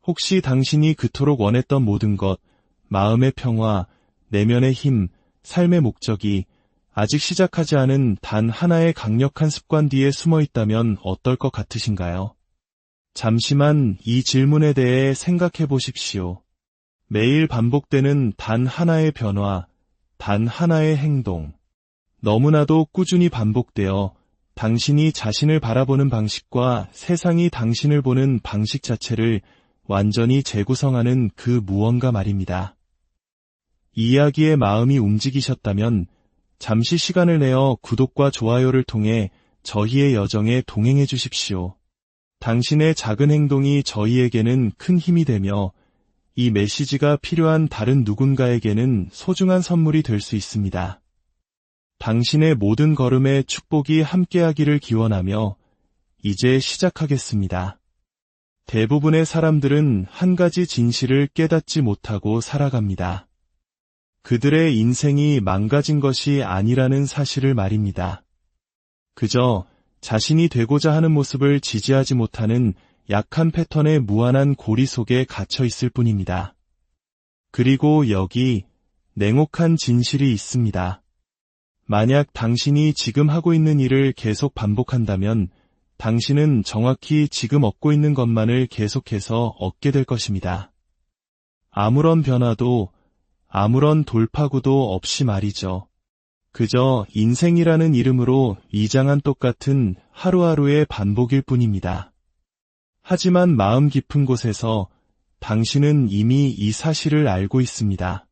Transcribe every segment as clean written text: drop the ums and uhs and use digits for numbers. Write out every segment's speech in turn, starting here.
혹시 당신이 그토록 원했던 모든 것, 마음의 평화, 내면의 힘, 삶의 목적이 아직 시작하지 않은 단 하나의 강력한 습관 뒤에 숨어 있다면 어떨 것 같으신가요? 잠시만 이 질문에 대해 생각해 보십시오. 매일 반복되는 단 하나의 변화, 단 하나의 행동. 너무나도 꾸준히 반복되어 당신이 자신을 바라보는 방식과 세상이 당신을 보는 방식 자체를 완전히 재구성하는 그 무언가 말입니다. 이 이야기에 마음이 움직이셨다면 잠시 시간을 내어 구독과 좋아요를 통해 저희의 여정에 동행해 주십시오. 당신의 작은 행동이 저희에게는 큰 힘이 되며 이 메시지가 필요한 다른 누군가에게는 소중한 선물이 될 수 있습니다. 당신의 모든 걸음에 축복이 함께하기를 기원하며 이제 시작하겠습니다. 대부분의 사람들은 한 가지 진실을 깨닫지 못하고 살아갑니다. 그들의 인생이 망가진 것이 아니라는 사실을 말입니다. 그저 자신이 되고자 하는 모습을 지지하지 못하는 약한 패턴의 무한한 고리 속에 갇혀 있을 뿐입니다. 그리고 여기 냉혹한 진실이 있습니다. 만약 당신이 지금 하고 있는 일을 계속 반복한다면 당신은 정확히 지금 얻고 있는 것만을 계속해서 얻게 될 것입니다. 아무런 변화도, 아무런 돌파구도 없이 말이죠. 그저 인생이라는 이름으로 위장한 똑같은 하루하루의 반복일 뿐입니다. 하지만 마음 깊은 곳에서 당신은 이미 이 사실을 알고 있습니다.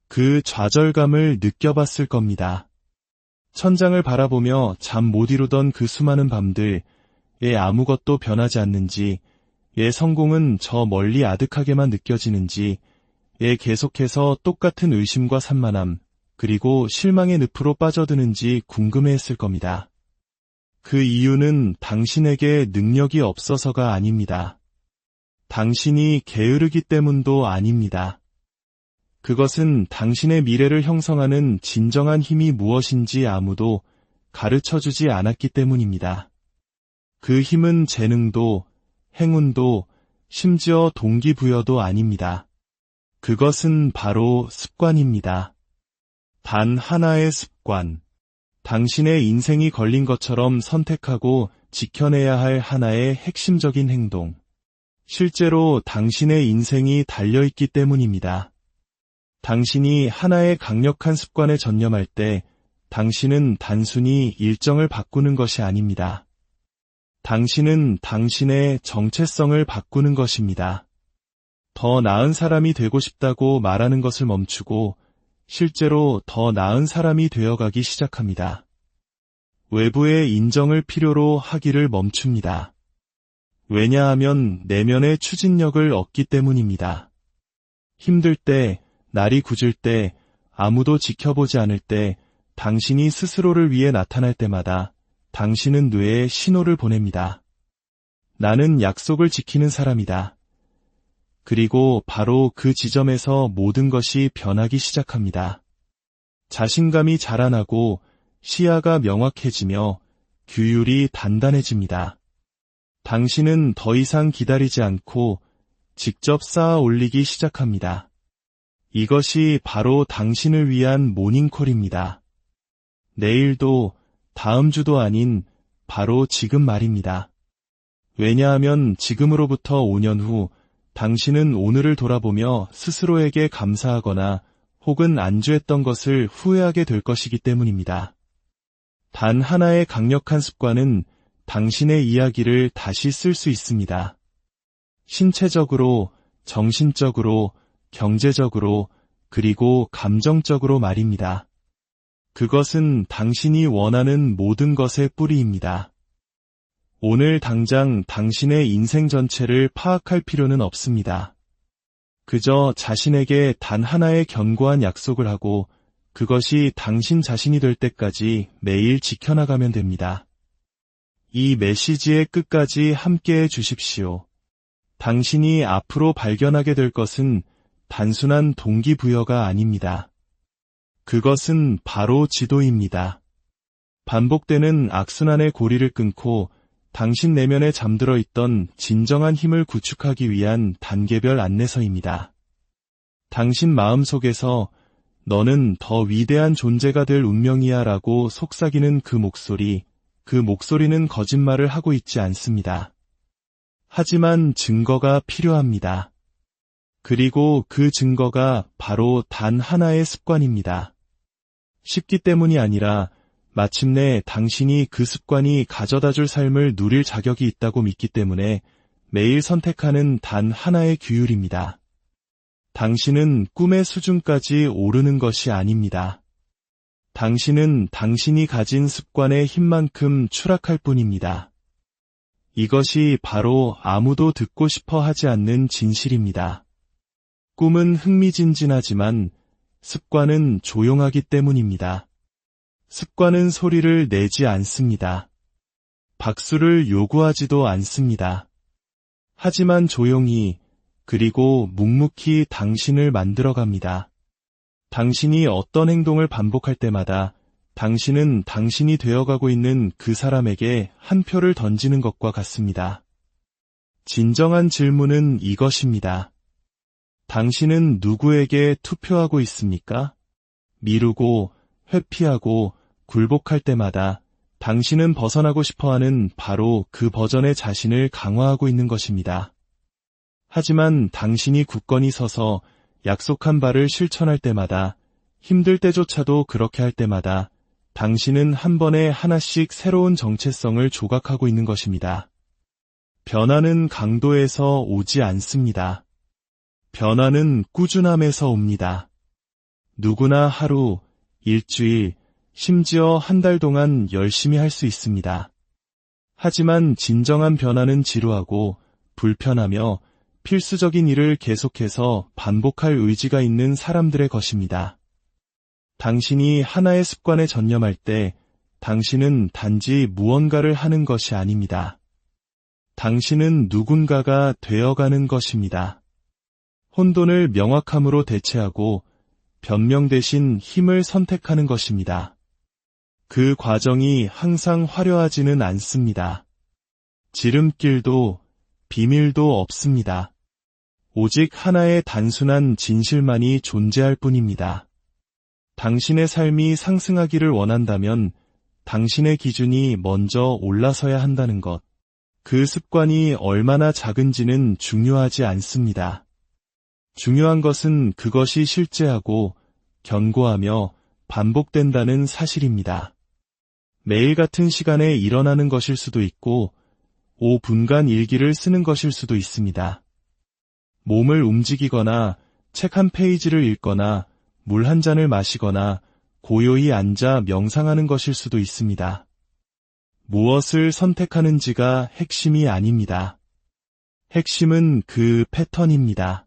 그 좌절감을 느껴봤을 겁니다. 천장을 바라보며 잠 못 이루던 그 수많은 밤들, 왜 아무것도 변하지 않는지, 왜 성공은 저 멀리 아득하게만 느껴지는지, 왜 계속해서 똑같은 의심과 산만함, 그리고 실망의 늪으로 빠져드는지 궁금해했을 겁니다. 그 이유는 당신에게 능력이 없어서가 아닙니다. 당신이 게으르기 때문도 아닙니다. 그것은 당신의 미래를 형성하는 진정한 힘이 무엇인지 아무도 가르쳐주지 않았기 때문입니다. 그 힘은 재능도, 행운도, 심지어 동기부여도 아닙니다. 그것은 바로 습관입니다. 단 하나의 습관. 당신의 인생이 걸린 것처럼 선택하고 지켜내야 할 하나의 핵심적인 행동. 실제로 당신의 인생이 달려있기 때문입니다. 당신이 하나의 강력한 습관에 전념할 때 당신은 단순히 일정을 바꾸는 것이 아닙니다. 당신은 당신의 정체성을 바꾸는 것입니다. 더 나은 사람이 되고 싶다고 말하는 것을 멈추고 실제로 더 나은 사람이 되어가기 시작합니다. 외부의 인정을 필요로 하기를 멈춥니다. 왜냐하면 내면의 추진력을 얻기 때문입니다. 힘들 때, 날이 굳을 때, 아무도 지켜보지 않을 때, 당신이 스스로를 위해 나타날 때마다 당신은 뇌에 신호를 보냅니다. 나는 약속을 지키는 사람이다. 그리고 바로 그 지점에서 모든 것이 변하기 시작합니다. 자신감이 자라나고 시야가 명확해지며 규율이 단단해집니다. 당신은 더 이상 기다리지 않고 직접 쌓아 올리기 시작합니다. 이것이 바로 당신을 위한 모닝콜입니다. 내일도 다음 주도 아닌 바로 지금 말입니다. 왜냐하면 지금으로부터 5년 후 당신은 오늘을 돌아보며 스스로에게 감사하거나 혹은 안주했던 것을 후회하게 될 것이기 때문입니다. 단 하나의 강력한 습관은 당신의 이야기를 다시 쓸 수 있습니다. 신체적으로, 정신적으로, 경제적으로, 그리고 감정적으로 말입니다. 그것은 당신이 원하는 모든 것의 뿌리입니다. 오늘 당장 당신의 인생 전체를 파악할 필요는 없습니다. 그저 자신에게 단 하나의 견고한 약속을 하고 그것이 당신 자신이 될 때까지 매일 지켜나가면 됩니다. 이 메시지의 끝까지 함께해 주십시오. 당신이 앞으로 발견하게 될 것은 단순한 동기부여가 아닙니다. 그것은 바로 지도입니다. 반복되는 악순환의 고리를 끊고 당신 내면에 잠들어 있던 진정한 힘을 구축하기 위한 단계별 안내서입니다. 당신 마음 속에서 너는 더 위대한 존재가 될 운명이야 라고 속삭이는 그 목소리는 거짓말을 하고 있지 않습니다. 하지만 증거가 필요합니다. 그리고 그 증거가 바로 단 하나의 습관입니다. 쉽기 때문이 아니라 마침내 당신이 그 습관이 가져다줄 삶을 누릴 자격이 있다고 믿기 때문에 매일 선택하는 단 하나의 규율입니다. 당신은 꿈의 수준까지 오르는 것이 아닙니다. 당신은 당신이 가진 습관의 힘만큼 추락할 뿐입니다. 이것이 바로 아무도 듣고 싶어 하지 않는 진실입니다. 꿈은 흥미진진하지만 습관은 조용하기 때문입니다. 습관은 소리를 내지 않습니다. 박수를 요구하지도 않습니다. 하지만 조용히 그리고 묵묵히 당신을 만들어갑니다. 당신이 어떤 행동을 반복할 때마다 당신은 당신이 되어가고 있는 그 사람에게 한 표를 던지는 것과 같습니다. 진정한 질문은 이것입니다. 당신은 누구에게 투표하고 있습니까? 미루고, 회피하고, 굴복할 때마다 당신은 벗어나고 싶어하는 바로 그 버전의 자신을 강화하고 있는 것입니다. 하지만 당신이 굳건히 서서 약속한 바를 실천할 때마다, 힘들 때조차도 그렇게 할 때마다 당신은 한 번에 하나씩 새로운 정체성을 조각하고 있는 것입니다. 변화는 강도에서 오지 않습니다. 변화는 꾸준함에서 옵니다. 누구나 하루, 일주일, 심지어 한 달 동안 열심히 할 수 있습니다. 하지만 진정한 변화는 지루하고 불편하며 필수적인 일을 계속해서 반복할 의지가 있는 사람들의 것입니다. 당신이 하나의 습관에 전념할 때 당신은 단지 무언가를 하는 것이 아닙니다. 당신은 누군가가 되어가는 것입니다. 혼돈을 명확함으로 대체하고 변명 대신 힘을 선택하는 것입니다. 그 과정이 항상 화려하지는 않습니다. 지름길도 비밀도 없습니다. 오직 하나의 단순한 진실만이 존재할 뿐입니다. 당신의 삶이 상승하기를 원한다면 당신의 기준이 먼저 올라서야 한다는 것. 그 습관이 얼마나 작은지는 중요하지 않습니다. 중요한 것은 그것이 실제하고 견고하며 반복된다는 사실입니다. 매일 같은 시간에 일어나는 것일 수도 있고 5분간 일기를 쓰는 것일 수도 있습니다. 몸을 움직이거나 책 한 페이지를 읽거나 물 한 잔을 마시거나 고요히 앉아 명상하는 것일 수도 있습니다. 무엇을 선택하는지가 핵심이 아닙니다. 핵심은 그 패턴입니다.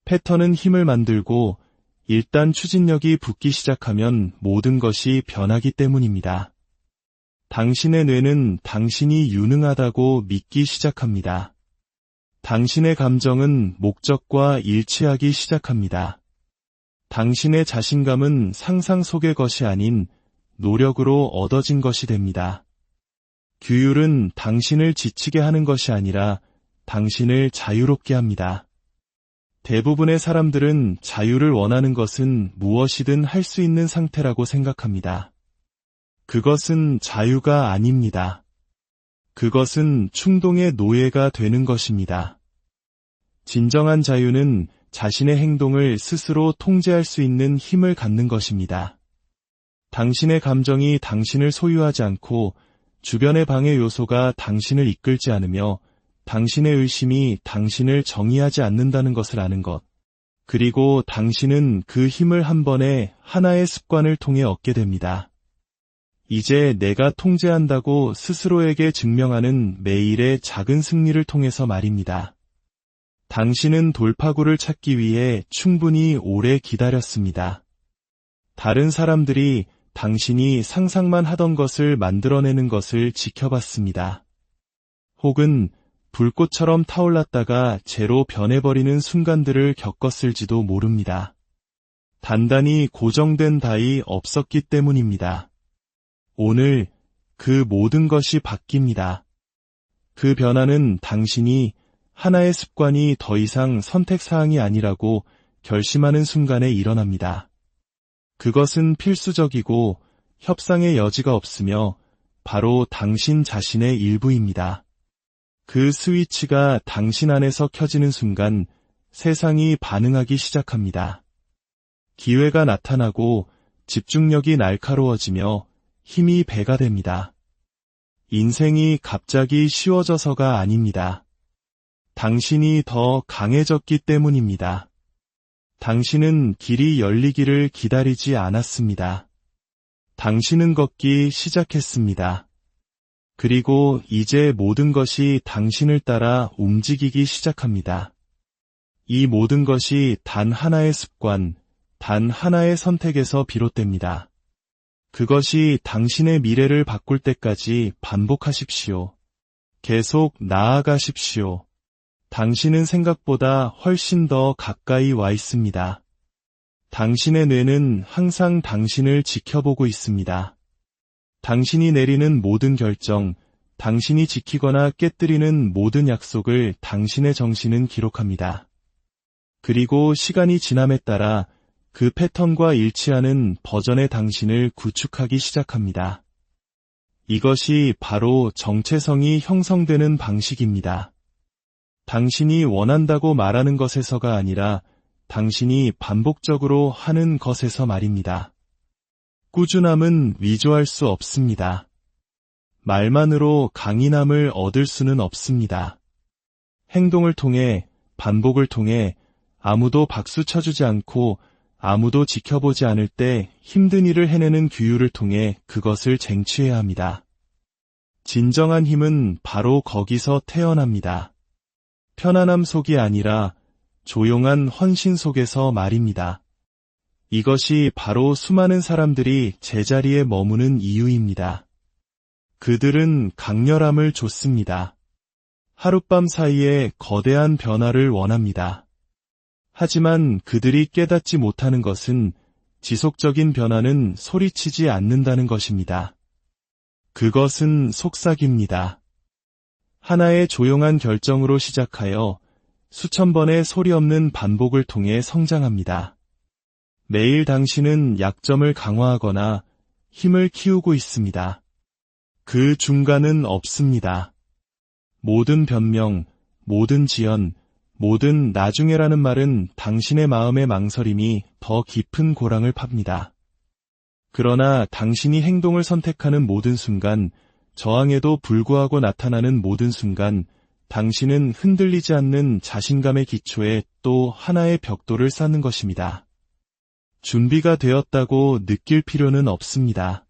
패턴은 힘을 만들고 일단 추진력이 붙기 시작하면 모든 것이 변하기 때문입니다. 당신의 뇌는 당신이 유능하다고 믿기 시작합니다. 당신의 감정은 목적과 일치하기 시작합니다. 당신의 자신감은 상상 속의 것이 아닌 노력으로 얻어진 것이 됩니다. 규율은 당신을 지치게 하는 것이 아니라 당신을 자유롭게 합니다. 대부분의 사람들은 자유를 원하는 것은 무엇이든 할 수 있는 상태라고 생각합니다. 그것은 자유가 아닙니다. 그것은 충동의 노예가 되는 것입니다. 진정한 자유는 자신의 행동을 스스로 통제할 수 있는 힘을 갖는 것입니다. 당신의 감정이 당신을 소유하지 않고 주변의 방해 요소가 당신을 이끌지 않으며 당신의 의심이 당신을 정의하지 않는다는 것을 아는 것. 그리고 당신은 그 힘을 한 번에 하나의 습관을 통해 얻게 됩니다. 이제 내가 통제한다고 스스로에게 증명하는 매일의 작은 승리를 통해서 말입니다. 당신은 돌파구를 찾기 위해 충분히 오래 기다렸습니다. 다른 사람들이 당신이 상상만 하던 것을 만들어내는 것을 지켜봤습니다. 혹은 불꽃처럼 타올랐다가 재로 변해버리는 순간들을 겪었을지도 모릅니다. 단단히 고정된 다이 없었기 때문입니다. 오늘 그 모든 것이 바뀝니다. 그 변화는 당신이 하나의 습관이 더 이상 선택사항이 아니라고 결심하는 순간에 일어납니다. 그것은 필수적이고 협상의 여지가 없으며 바로 당신 자신의 일부입니다. 그 스위치가 당신 안에서 켜지는 순간 세상이 반응하기 시작합니다. 기회가 나타나고 집중력이 날카로워지며 힘이 배가 됩니다. 인생이 갑자기 쉬워져서가 아닙니다. 당신이 더 강해졌기 때문입니다. 당신은 길이 열리기를 기다리지 않았습니다. 당신은 걷기 시작했습니다. 그리고 이제 모든 것이 당신을 따라 움직이기 시작합니다. 이 모든 것이 단 하나의 습관, 단 하나의 선택에서 비롯됩니다. 그것이 당신의 미래를 바꿀 때까지 반복하십시오. 계속 나아가십시오. 당신은 생각보다 훨씬 더 가까이 와 있습니다. 당신의 뇌는 항상 당신을 지켜보고 있습니다. 당신이 내리는 모든 결정, 당신이 지키거나 깨뜨리는 모든 약속을 당신의 정신은 기록합니다. 그리고 시간이 지남에 따라 그 패턴과 일치하는 버전의 당신을 구축하기 시작합니다. 이것이 바로 정체성이 형성되는 방식입니다. 당신이 원한다고 말하는 것에서가 아니라 당신이 반복적으로 하는 것에서 말입니다. 꾸준함은 위조할 수 없습니다. 말만으로 강인함을 얻을 수는 없습니다. 행동을 통해, 반복을 통해 아무도 박수 쳐주지 않고 아무도 지켜보지 않을 때 힘든 일을 해내는 규율을 통해 그것을 쟁취해야 합니다. 진정한 힘은 바로 거기서 태어납니다. 편안함 속이 아니라 조용한 헌신 속에서 말입니다. 이것이 바로 수많은 사람들이 제자리에 머무는 이유입니다. 그들은 강렬함을 좇습니다. 하룻밤 사이에 거대한 변화를 원합니다. 하지만 그들이 깨닫지 못하는 것은 지속적인 변화는 소리치지 않는다는 것입니다. 그것은 속삭입니다. 하나의 조용한 결정으로 시작하여 수천 번의 소리 없는 반복을 통해 성장합니다. 매일 당신은 약점을 강화하거나 힘을 키우고 있습니다. 그 중간은 없습니다. 모든 변명, 모든 지연, 모든 나중에라는 말은 당신의 마음의 망설임이 더 깊은 고랑을 팝니다. 그러나 당신이 행동을 선택하는 모든 순간, 저항에도 불구하고 나타나는 모든 순간, 당신은 흔들리지 않는 자신감의 기초에 또 하나의 벽돌을 쌓는 것입니다. 준비가 되었다고 느낄 필요는 없습니다.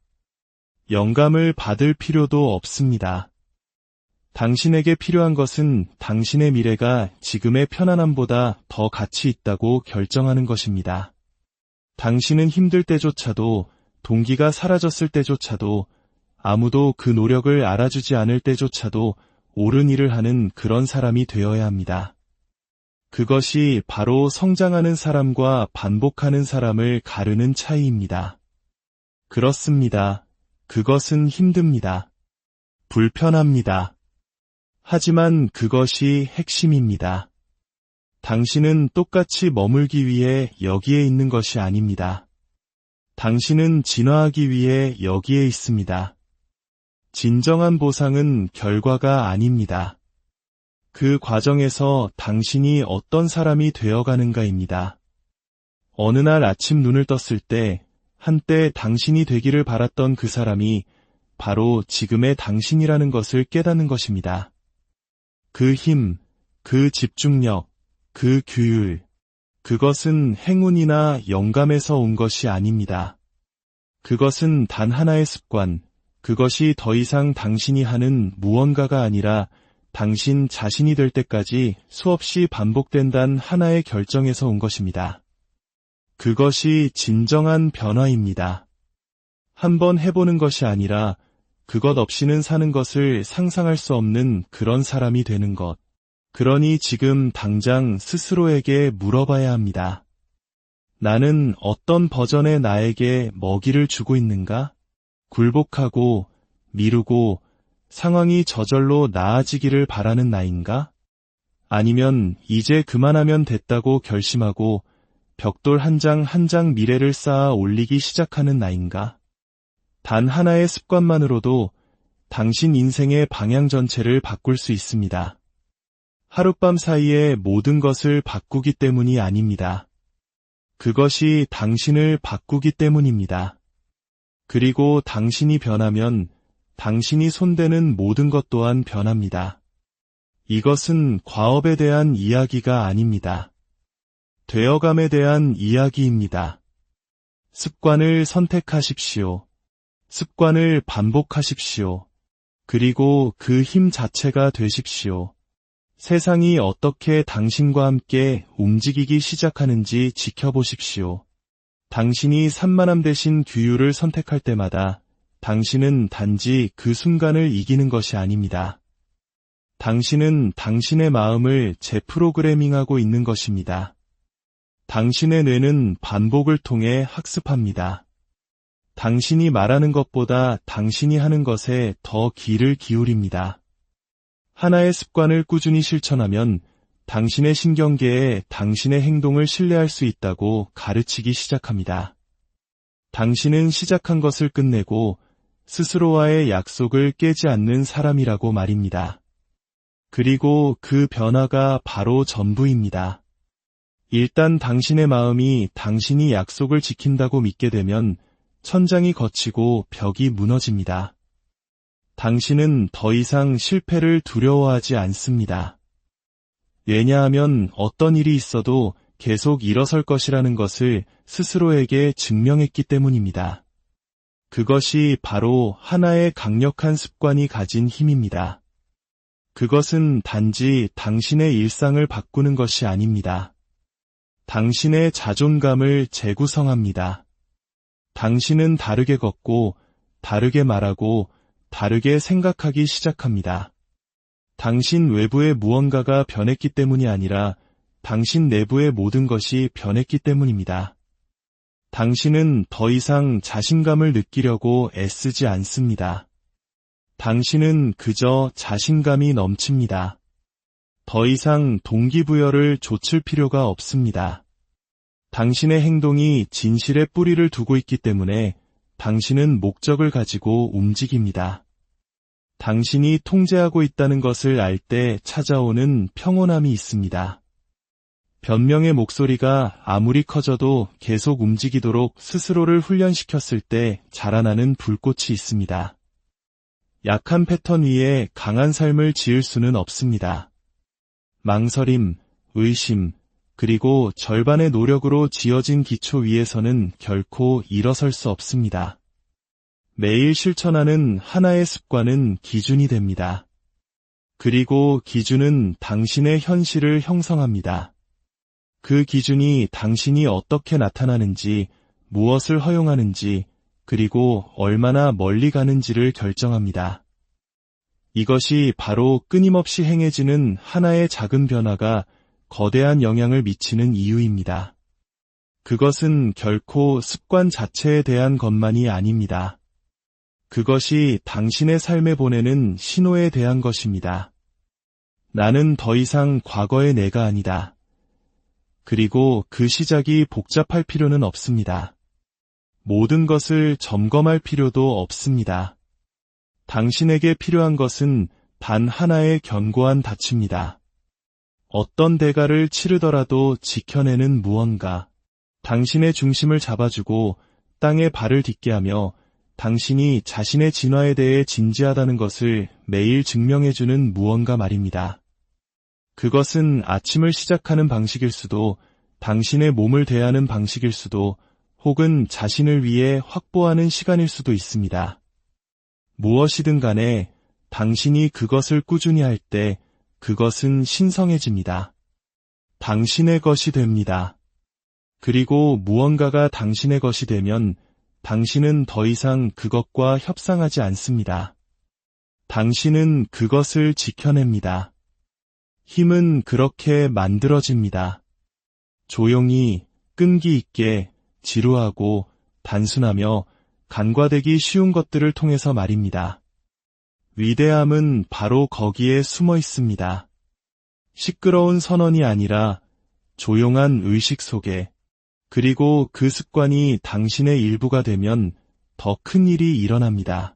영감을 받을 필요도 없습니다. 당신에게 필요한 것은 당신의 미래가 지금의 편안함보다 더 가치 있다고 결정하는 것입니다. 당신은 힘들 때조차도, 동기가 사라졌을 때조차도, 아무도 그 노력을 알아주지 않을 때조차도 옳은 일을 하는 그런 사람이 되어야 합니다. 그것이 바로 성장하는 사람과 반복하는 사람을 가르는 차이입니다. 그렇습니다. 그것은 힘듭니다. 불편합니다. 하지만 그것이 핵심입니다. 당신은 똑같이 머물기 위해 여기에 있는 것이 아닙니다. 당신은 진화하기 위해 여기에 있습니다. 진정한 보상은 결과가 아닙니다. 그 과정에서 당신이 어떤 사람이 되어가는가입니다. 어느 날 아침 눈을 떴을 때 한때 당신이 되기를 바랐던 그 사람이 바로 지금의 당신이라는 것을 깨닫는 것입니다. 그 힘, 그 집중력, 그 규율, 그것은 행운이나 영감에서 온 것이 아닙니다. 그것은 단 하나의 습관, 그것이 더 이상 당신이 하는 무언가가 아니라 당신 자신이 될 때까지 수없이 반복된다는 하나의 결정에서 온 것입니다. 그것이 진정한 변화입니다. 한번 해보는 것이 아니라 그것 없이는 사는 것을 상상할 수 없는 그런 사람이 되는 것. 그러니 지금 당장 스스로에게 물어봐야 합니다. 나는 어떤 버전의 나에게 먹이를 주고 있는가? 굴복하고, 미루고, 상황이 저절로 나아지기를 바라는 나인가? 아니면 이제 그만하면 됐다고 결심하고 벽돌 한 장 한 장 미래를 쌓아 올리기 시작하는 나인가? 단 하나의 습관만으로도 당신 인생의 방향 전체를 바꿀 수 있습니다. 하룻밤 사이에 모든 것을 바꾸기 때문이 아닙니다. 그것이 당신을 바꾸기 때문입니다. 그리고 당신이 변하면 당신이 손대는 모든 것 또한 변합니다. 이것은 과업에 대한 이야기가 아닙니다. 되어감에 대한 이야기입니다. 습관을 선택하십시오. 습관을 반복하십시오. 그리고 그 힘 자체가 되십시오. 세상이 어떻게 당신과 함께 움직이기 시작하는지 지켜보십시오. 당신이 산만함 대신 규율을 선택할 때마다 당신은 단지 그 순간을 이기는 것이 아닙니다. 당신은 당신의 마음을 재프로그래밍하고 있는 것입니다. 당신의 뇌는 반복을 통해 학습합니다. 당신이 말하는 것보다 당신이 하는 것에 더 귀를 기울입니다. 하나의 습관을 꾸준히 실천하면 당신의 신경계에 당신의 행동을 신뢰할 수 있다고 가르치기 시작합니다. 당신은 시작한 것을 끝내고 스스로와의 약속을 깨지 않는 사람이라고 말입니다. 그리고 그 변화가 바로 전부입니다. 일단 당신의 마음이 당신이 약속을 지킨다고 믿게 되면 천장이 걷히고 벽이 무너집니다. 당신은 더 이상 실패를 두려워하지 않습니다. 왜냐하면 어떤 일이 있어도 계속 일어설 것이라는 것을 스스로에게 증명했기 때문입니다. 그것이 바로 하나의 강력한 습관이 가진 힘입니다. 그것은 단지 당신의 일상을 바꾸는 것이 아닙니다. 당신의 자존감을 재구성합니다. 당신은 다르게 걷고, 다르게 말하고, 다르게 생각하기 시작합니다. 당신 외부의 무언가가 변했기 때문이 아니라 당신 내부의 모든 것이 변했기 때문입니다. 당신은 더 이상 자신감을 느끼려고 애쓰지 않습니다. 당신은 그저 자신감이 넘칩니다. 더 이상 동기부여를 좇을 필요가 없습니다. 당신의 행동이 진실의 뿌리를 두고 있기 때문에 당신은 목적을 가지고 움직입니다. 당신이 통제하고 있다는 것을 알 때 찾아오는 평온함이 있습니다. 변명의 목소리가 아무리 커져도 계속 움직이도록 스스로를 훈련시켰을 때 자라나는 불꽃이 있습니다. 약한 패턴 위에 강한 삶을 지을 수는 없습니다. 망설임, 의심, 그리고 절반의 노력으로 지어진 기초 위에서는 결코 일어설 수 없습니다. 매일 실천하는 하나의 습관은 기준이 됩니다. 그리고 기준은 당신의 현실을 형성합니다. 그 기준이 당신이 어떻게 나타나는지, 무엇을 허용하는지, 그리고 얼마나 멀리 가는지를 결정합니다. 이것이 바로 끊임없이 행해지는 하나의 작은 변화가 거대한 영향을 미치는 이유입니다. 그것은 결코 습관 자체에 대한 것만이 아닙니다. 그것이 당신의 삶에 보내는 신호에 대한 것입니다. 나는 더 이상 과거의 내가 아니다. 그리고 그 시작이 복잡할 필요는 없습니다. 모든 것을 점검할 필요도 없습니다. 당신에게 필요한 것은 단 하나의 견고한 닻입니다. 어떤 대가를 치르더라도 지켜내는 무언가. 당신의 중심을 잡아주고 땅에 발을 딛게 하며 당신이 자신의 진화에 대해 진지하다는 것을 매일 증명해주는 무언가 말입니다. 그것은 아침을 시작하는 방식일 수도, 당신의 몸을 대하는 방식일 수도, 혹은 자신을 위해 확보하는 시간일 수도 있습니다. 무엇이든 간에 당신이 그것을 꾸준히 할 때 그것은 신성해집니다. 당신의 것이 됩니다. 그리고 무언가가 당신의 것이 되면 당신은 더 이상 그것과 협상하지 않습니다. 당신은 그것을 지켜냅니다. 힘은 그렇게 만들어집니다. 조용히, 끈기 있게, 지루하고 단순하며 간과되기 쉬운 것들을 통해서 말입니다. 위대함은 바로 거기에 숨어 있습니다. 시끄러운 선언이 아니라 조용한 의식 속에, 그리고 그 습관이 당신의 일부가 되면 더 큰 일이 일어납니다.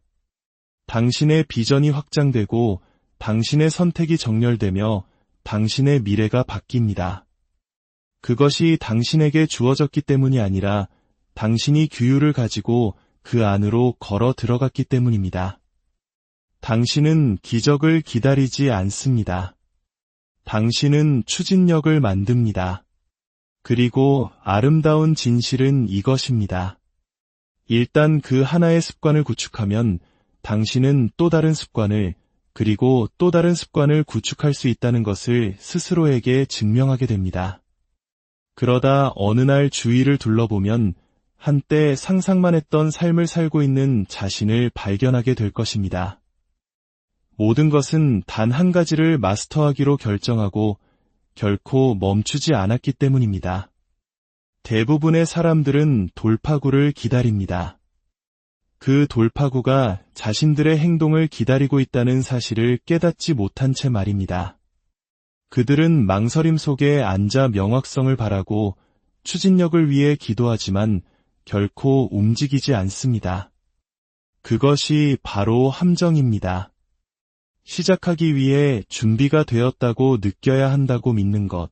당신의 비전이 확장되고 당신의 선택이 정렬되며 당신의 미래가 바뀝니다. 그것이 당신에게 주어졌기 때문이 아니라 당신이 규율을 가지고 그 안으로 걸어 들어갔기 때문입니다. 당신은 기적을 기다리지 않습니다. 당신은 추진력을 만듭니다. 그리고 아름다운 진실은 이것입니다. 일단 그 하나의 습관을 구축하면 당신은 또 다른 습관을, 그리고 또 다른 습관을 구축할 수 있다는 것을 스스로에게 증명하게 됩니다. 그러다 어느 날 주위를 둘러보면 한때 상상만 했던 삶을 살고 있는 자신을 발견하게 될 것입니다. 모든 것은 단 한 가지를 마스터하기로 결정하고 결코 멈추지 않았기 때문입니다. 대부분의 사람들은 돌파구를 기다립니다. 그 돌파구가 자신들의 행동을 기다리고 있다는 사실을 깨닫지 못한 채 말입니다. 그들은 망설임 속에 앉아 명확성을 바라고 추진력을 위해 기도하지만 결코 움직이지 않습니다. 그것이 바로 함정입니다. 시작하기 위해 준비가 되었다고 느껴야 한다고 믿는 것.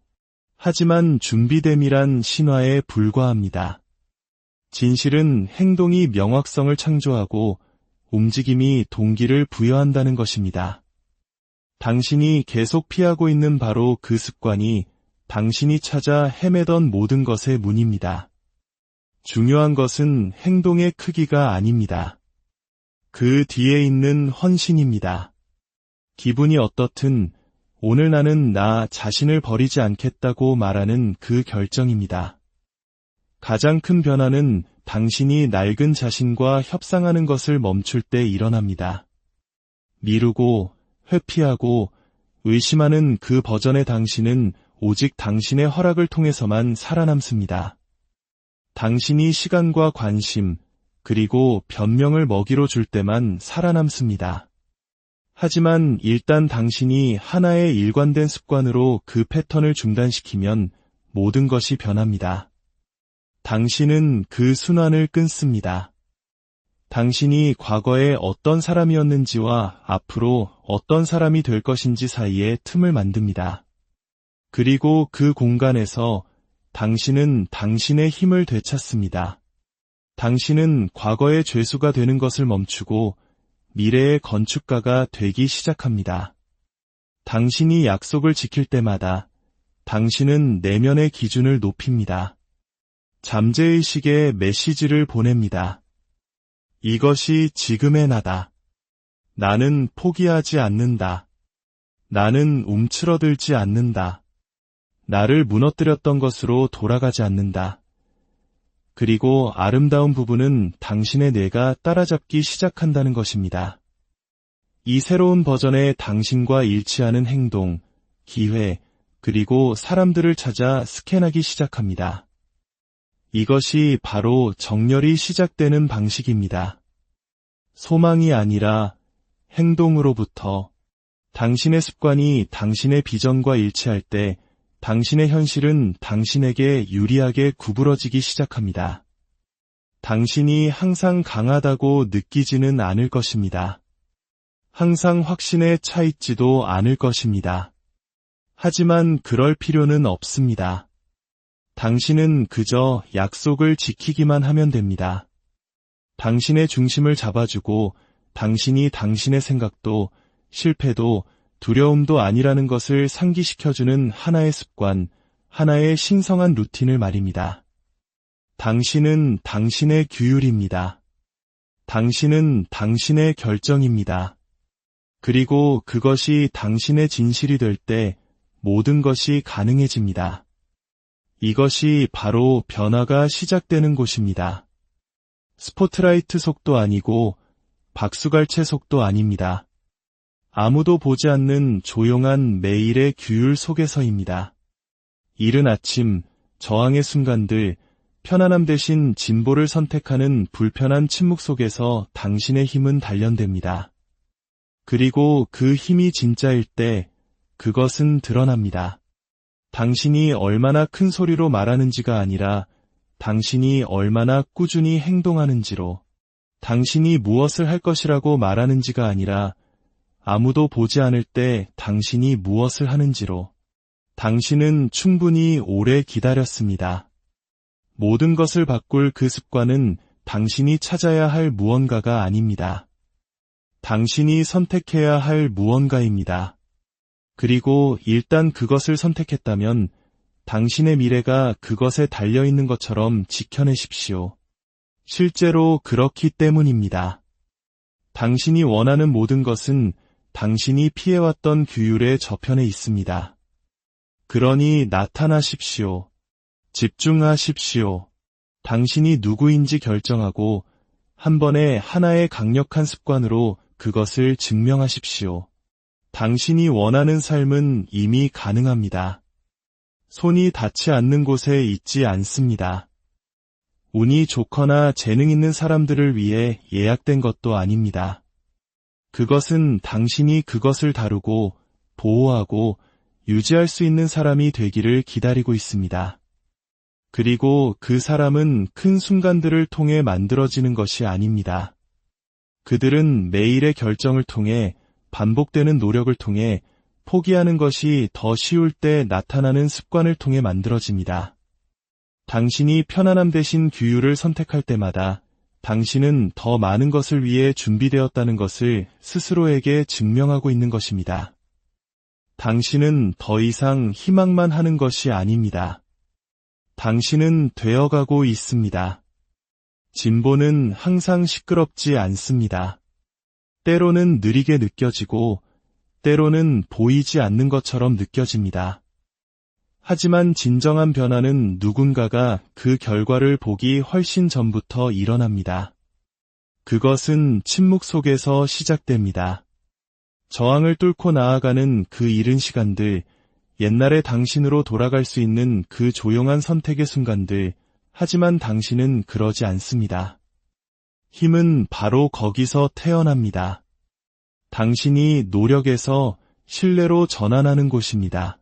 하지만 준비됨이란 신화에 불과합니다. 진실은 행동이 명확성을 창조하고 움직임이 동기를 부여한다는 것입니다. 당신이 계속 피하고 있는 바로 그 습관이 당신이 찾아 헤매던 모든 것의 문입니다. 중요한 것은 행동의 크기가 아닙니다. 그 뒤에 있는 헌신입니다. 기분이 어떻든 오늘 나는 나 자신을 버리지 않겠다고 말하는 그 결정입니다. 가장 큰 변화는 당신이 낡은 자신과 협상하는 것을 멈출 때 일어납니다. 미루고 회피하고 의심하는 그 버전의 당신은 오직 당신의 허락을 통해서만 살아남습니다. 당신이 시간과 관심, 그리고 변명을 먹이로 줄 때만 살아남습니다. 하지만 일단 당신이 하나의 일관된 습관으로 그 패턴을 중단시키면 모든 것이 변합니다. 당신은 그 순환을 끊습니다. 당신이 과거에 어떤 사람이었는지와 앞으로 어떤 사람이 될 것인지 사이에 틈을 만듭니다. 그리고 그 공간에서 당신은 당신의 힘을 되찾습니다. 당신은 과거의 죄수가 되는 것을 멈추고 미래의 건축가가 되기 시작합니다. 당신이 약속을 지킬 때마다 당신은 내면의 기준을 높입니다. 잠재의식에 메시지를 보냅니다. 이것이 지금의 나다. 나는 포기하지 않는다. 나는 움츠러들지 않는다. 나를 무너뜨렸던 것으로 돌아가지 않는다. 그리고 아름다운 부분은 당신의 뇌가 따라잡기 시작한다는 것입니다. 이 새로운 버전의 당신과 일치하는 행동, 기회, 그리고 사람들을 찾아 스캔하기 시작합니다. 이것이 바로 정렬이 시작되는 방식입니다. 소망이 아니라 행동으로부터. 당신의 습관이 당신의 비전과 일치할 때 당신의 현실은 당신에게 유리하게 구부러지기 시작합니다. 당신이 항상 강하다고 느끼지는 않을 것입니다. 항상 확신에 차 있지도 않을 것입니다. 하지만 그럴 필요는 없습니다. 당신은 그저 약속을 지키기만 하면 됩니다. 당신의 중심을 잡아주고 당신이 당신의 생각도 실패도 두려움도 아니라는 것을 상기시켜주는 하나의 습관, 하나의 신성한 루틴을 말입니다. 당신은 당신의 규율입니다. 당신은 당신의 결정입니다. 그리고 그것이 당신의 진실이 될 때 모든 것이 가능해집니다. 이것이 바로 변화가 시작되는 곳입니다. 스포트라이트 속도 아니고 박수갈채 속도 아닙니다. 아무도 보지 않는 조용한 매일의 규율 속에서입니다. 이른 아침, 저항의 순간들, 편안함 대신 진보를 선택하는 불편한 침묵 속에서 당신의 힘은 단련됩니다. 그리고 그 힘이 진짜일 때 그것은 드러납니다. 당신이 얼마나 큰 소리로 말하는지가 아니라 당신이 얼마나 꾸준히 행동하는지로, 당신이 무엇을 할 것이라고 말하는지가 아니라 아무도 보지 않을 때 당신이 무엇을 하는지로, 당신은 충분히 오래 기다렸습니다. 모든 것을 바꿀 그 습관은 당신이 찾아야 할 무언가가 아닙니다. 당신이 선택해야 할 무언가입니다. 그리고 일단 그것을 선택했다면 당신의 미래가 그것에 달려있는 것처럼 지켜내십시오. 실제로 그렇기 때문입니다. 당신이 원하는 모든 것은 당신이 피해왔던 규율의 저편에 있습니다. 그러니 나타나십시오. 집중하십시오. 당신이 누구인지 결정하고 한 번에 하나의 강력한 습관으로 그것을 증명하십시오. 당신이 원하는 삶은 이미 가능합니다. 손이 닿지 않는 곳에 있지 않습니다. 운이 좋거나 재능 있는 사람들을 위해 예약된 것도 아닙니다. 그것은 당신이 그것을 다루고 보호하고 유지할 수 있는 사람이 되기를 기다리고 있습니다. 그리고 그 사람은 큰 순간들을 통해 만들어지는 것이 아닙니다. 그들은 매일의 결정을 통해 반복되는 노력을 통해 포기하는 것이 더 쉬울 때 나타나는 습관을 통해 만들어집니다. 당신이 편안함 대신 규율을 선택할 때마다 당신은 더 많은 것을 위해 준비되었다는 것을 스스로에게 증명하고 있는 것입니다. 당신은 더 이상 희망만 하는 것이 아닙니다. 당신은 되어가고 있습니다. 진보는 항상 시끄럽지 않습니다. 때로는 느리게 느껴지고 때로는 보이지 않는 것처럼 느껴집니다. 하지만 진정한 변화는 누군가가 그 결과를 보기 훨씬 전부터 일어납니다. 그것은 침묵 속에서 시작됩니다. 저항을 뚫고 나아가는 그 이른 시간들, 옛날의 당신으로 돌아갈 수 있는 그 조용한 선택의 순간들, 하지만 당신은 그러지 않습니다. 힘은 바로 거기서 태어납니다. 당신이 노력에서 신뢰로 전환하는 곳입니다.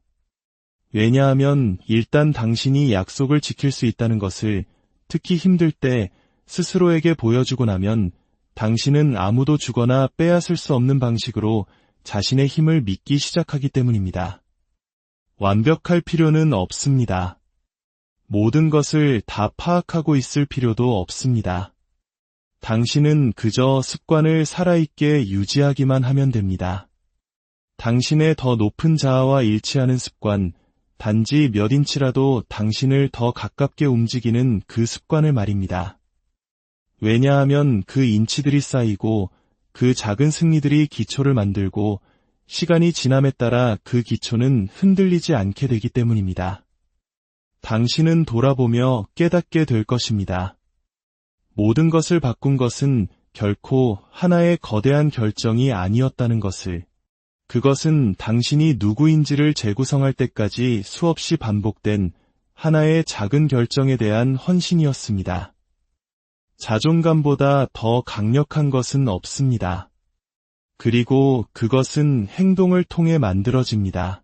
왜냐하면 일단 당신이 약속을 지킬 수 있다는 것을 특히 힘들 때 스스로에게 보여주고 나면 당신은 아무도 주거나 빼앗을 수 없는 방식으로 자신의 힘을 믿기 시작하기 때문입니다. 완벽할 필요는 없습니다. 모든 것을 다 파악하고 있을 필요도 없습니다. 당신은 그저 습관을 살아있게 유지하기만 하면 됩니다. 당신의 더 높은 자아와 일치하는 습관, 단지 몇 인치라도 당신을 더 가깝게 움직이는 그 습관을 말입니다. 왜냐하면 그 인치들이 쌓이고 그 작은 승리들이 기초를 만들고 시간이 지남에 따라 그 기초는 흔들리지 않게 되기 때문입니다. 당신은 돌아보며 깨닫게 될 것입니다. 모든 것을 바꾼 것은 결코 하나의 거대한 결정이 아니었다는 것을, 그것은 당신이 누구인지를 재구성할 때까지 수없이 반복된 하나의 작은 결정에 대한 헌신이었습니다. 자존감보다 더 강력한 것은 없습니다. 그리고 그것은 행동을 통해 만들어집니다.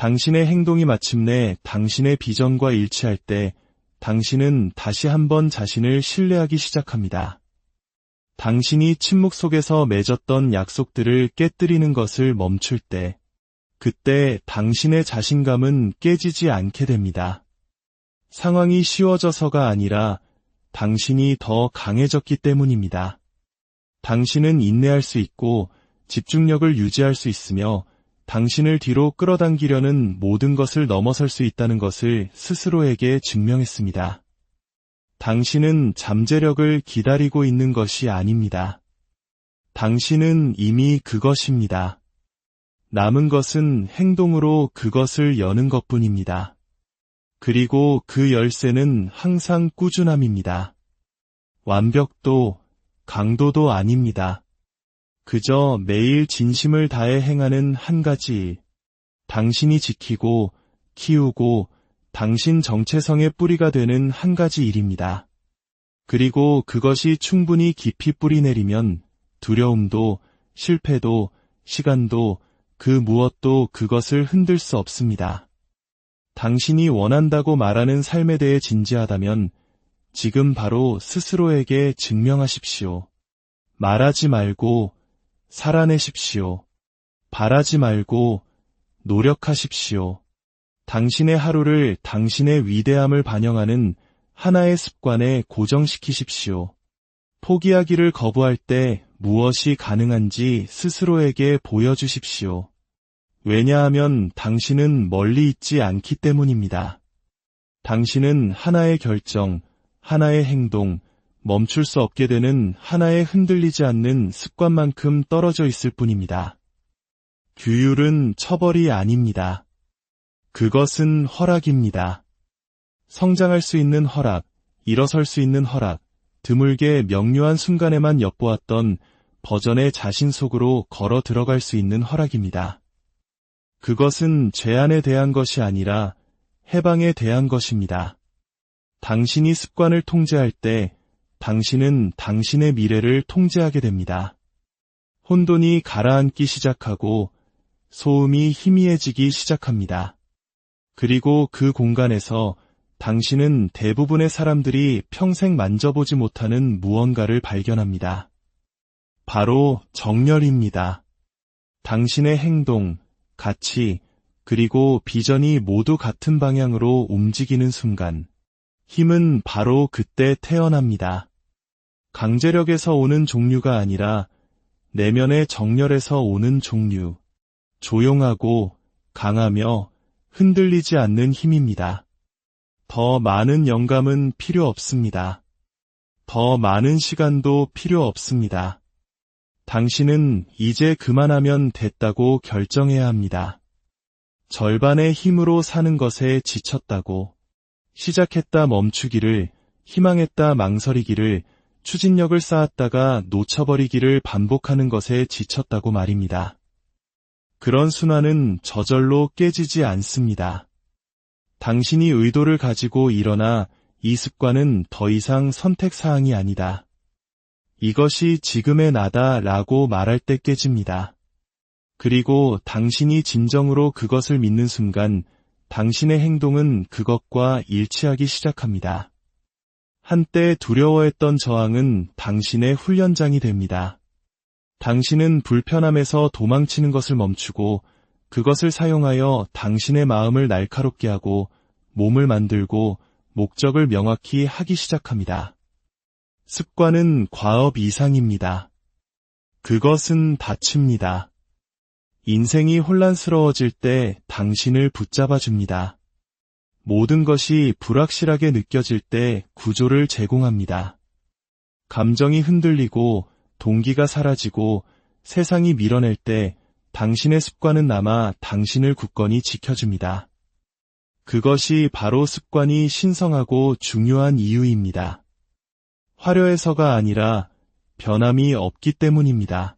당신의 행동이 마침내 당신의 비전과 일치할 때 당신은 다시 한번 자신을 신뢰하기 시작합니다. 당신이 침묵 속에서 맺었던 약속들을 깨뜨리는 것을 멈출 때, 그때 당신의 자신감은 깨지지 않게 됩니다. 상황이 쉬워져서가 아니라 당신이 더 강해졌기 때문입니다. 당신은 인내할 수 있고 집중력을 유지할 수 있으며 당신을 뒤로 끌어당기려는 모든 것을 넘어설 수 있다는 것을 스스로에게 증명했습니다. 당신은 잠재력을 기다리고 있는 것이 아닙니다. 당신은 이미 그것입니다. 남은 것은 행동으로 그것을 여는 것뿐입니다. 그리고 그 열쇠는 항상 꾸준함입니다. 완벽도 강도도 아닙니다. 그저 매일 진심을 다해 행하는 한 가지 일, 당신이 지키고 키우고 당신 정체성의 뿌리가 되는 한 가지 일입니다. 그리고 그것이 충분히 깊이 뿌리 내리면 두려움도 실패도, 시간도, 그 무엇도 그것을 흔들 수 없습니다. 당신이 원한다고 말하는 삶에 대해 진지하다면 지금 바로 스스로에게 증명하십시오. 말하지 말고 살아내십시오. 바라지 말고 노력하십시오. 당신의 하루를 당신의 위대함을 반영하는 하나의 습관에 고정시키십시오. 포기하기를 거부할 때 무엇이 가능한지 스스로에게 보여주십시오. 왜냐하면 당신은 멀리 있지 않기 때문입니다. 당신은 하나의 결정, 하나의 행동, 멈출 수 없게 되는 하나의 흔들리지 않는 습관만큼 떨어져 있을 뿐입니다. 규율은 처벌이 아닙니다. 그것은 허락입니다. 성장할 수 있는 허락, 일어설 수 있는 허락, 드물게 명료한 순간에만 엿보았던 버전의 자신 속으로 걸어 들어갈 수 있는 허락입니다. 그것은 죄안에 대한 것이 아니라 해방에 대한 것입니다. 당신이 습관을 통제할 때 당신은 당신의 미래를 통제하게 됩니다. 혼돈이 가라앉기 시작하고 소음이 희미해지기 시작합니다. 그리고 그 공간에서 당신은 대부분의 사람들이 평생 만져보지 못하는 무언가를 발견합니다. 바로 정열입니다. 당신의 행동, 가치, 그리고 비전이 모두 같은 방향으로 움직이는 순간, 힘은 바로 그때 태어납니다. 강제력에서 오는 종류가 아니라 내면의 정열에서 오는 종류, 조용하고 강하며 흔들리지 않는 힘입니다. 더 많은 영감은 필요 없습니다. 더 많은 시간도 필요 없습니다. 당신은 이제 그만하면 됐다고 결정해야 합니다. 절반의 힘으로 사는 것에 지쳤다고, 시작했다 멈추기를, 희망했다 망설이기를, 추진력을 쌓았다가 놓쳐버리기를 반복하는 것에 지쳤다고 말입니다. 그런 순환은 저절로 깨지지 않습니다. 당신이 의도를 가지고 일어나 이 습관은 더 이상 선택사항이 아니다. 이것이 지금의 나다 라고 말할 때 깨집니다. 그리고 당신이 진정으로 그것을 믿는 순간 당신의 행동은 그것과 일치하기 시작합니다. 한때 두려워했던 저항은 당신의 훈련장이 됩니다. 당신은 불편함에서 도망치는 것을 멈추고 그것을 사용하여 당신의 마음을 날카롭게 하고 몸을 만들고 목적을 명확히 하기 시작합니다. 습관은 과업 이상입니다. 그것은 닫힙니다. 인생이 혼란스러워질 때 당신을 붙잡아줍니다. 모든 것이 불확실하게 느껴질 때 구조를 제공합니다. 감정이 흔들리고 동기가 사라지고 세상이 밀어낼 때 당신의 습관은 남아 당신을 굳건히 지켜줍니다. 그것이 바로 습관이 신성하고 중요한 이유입니다. 화려해서가 아니라 변함이 없기 때문입니다.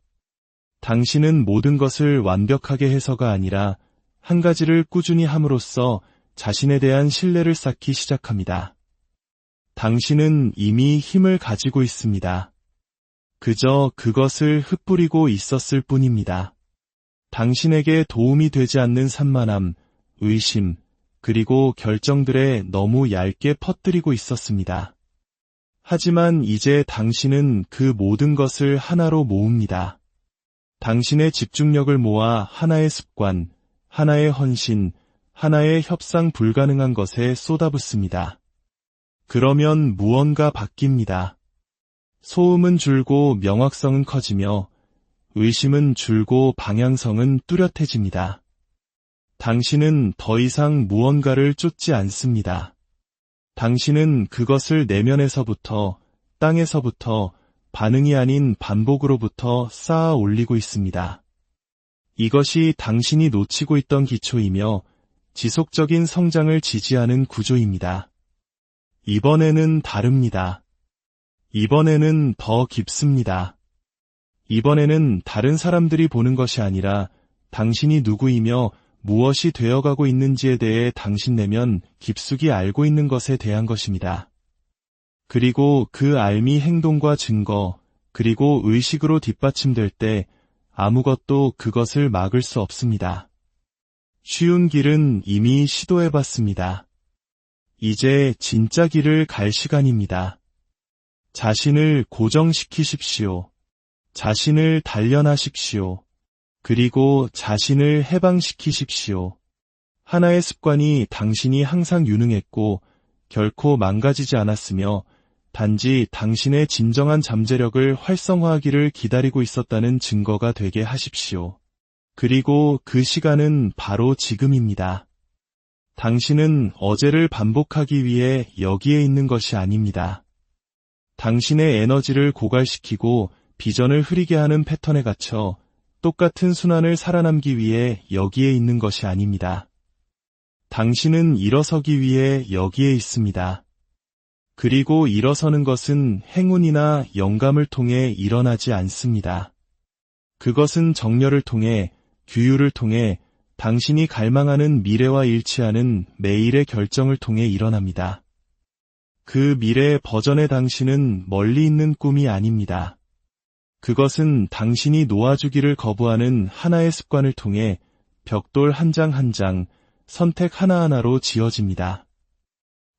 당신은 모든 것을 완벽하게 해서가 아니라 한 가지를 꾸준히 함으로써 자신에 대한 신뢰를 쌓기 시작합니다. 당신은 이미 힘을 가지고 있습니다. 그저 그것을 흩뿌리고 있었을 뿐입니다. 당신에게 도움이 되지 않는 산만함, 의심, 그리고 결정들에 너무 얇게 퍼뜨리고 있었습니다. 하지만 이제 당신은 그 모든 것을 하나로 모읍니다. 당신의 집중력을 모아 하나의 습관, 하나의 헌신, 하나의 협상 불가능한 것에 쏟아붓습니다. 그러면 무언가 바뀝니다. 소음은 줄고 명확성은 커지며 의심은 줄고 방향성은 뚜렷해집니다. 당신은 더 이상 무언가를 쫓지 않습니다. 당신은 그것을 내면에서부터, 땅에서부터, 반응이 아닌 반복으로부터 쌓아 올리고 있습니다. 이것이 당신이 놓치고 있던 기초이며 지속적인 성장을 지지하는 구조입니다. 이번에는 다릅니다. 이번에는 더 깊습니다. 이번에는 다른 사람들이 보는 것이 아니라 당신이 누구이며 무엇이 되어가고 있는지에 대해 당신 내면 깊숙이 알고 있는 것에 대한 것입니다. 그리고 그 알미 행동과 증거, 그리고 의식으로 뒷받침될 때 아무것도 그것을 막을 수 없습니다. 쉬운 길은 이미 시도해봤습니다. 이제 진짜 길을 갈 시간입니다. 자신을 고정시키십시오. 자신을 단련하십시오. 그리고 자신을 해방시키십시오. 하나의 습관이 당신이 항상 유능했고 결코 망가지지 않았으며 단지 당신의 진정한 잠재력을 활성화하기를 기다리고 있었다는 증거가 되게 하십시오. 그리고 그 시간은 바로 지금입니다. 당신은 어제를 반복하기 위해 여기에 있는 것이 아닙니다. 당신의 에너지를 고갈시키고 비전을 흐리게 하는 패턴에 갇혀 똑같은 순환을 살아남기 위해 여기에 있는 것이 아닙니다. 당신은 일어서기 위해 여기에 있습니다. 그리고 일어서는 것은 행운이나 영감을 통해 일어나지 않습니다. 그것은 정렬을 통해, 규율을 통해 당신이 갈망하는 미래와 일치하는 매일의 결정을 통해 일어납니다. 그 미래의 버전의 당신은 멀리 있는 꿈이 아닙니다. 그것은 당신이 놓아주기를 거부하는 하나의 습관을 통해 벽돌 한 장 한 장, 선택 하나하나로 지어집니다.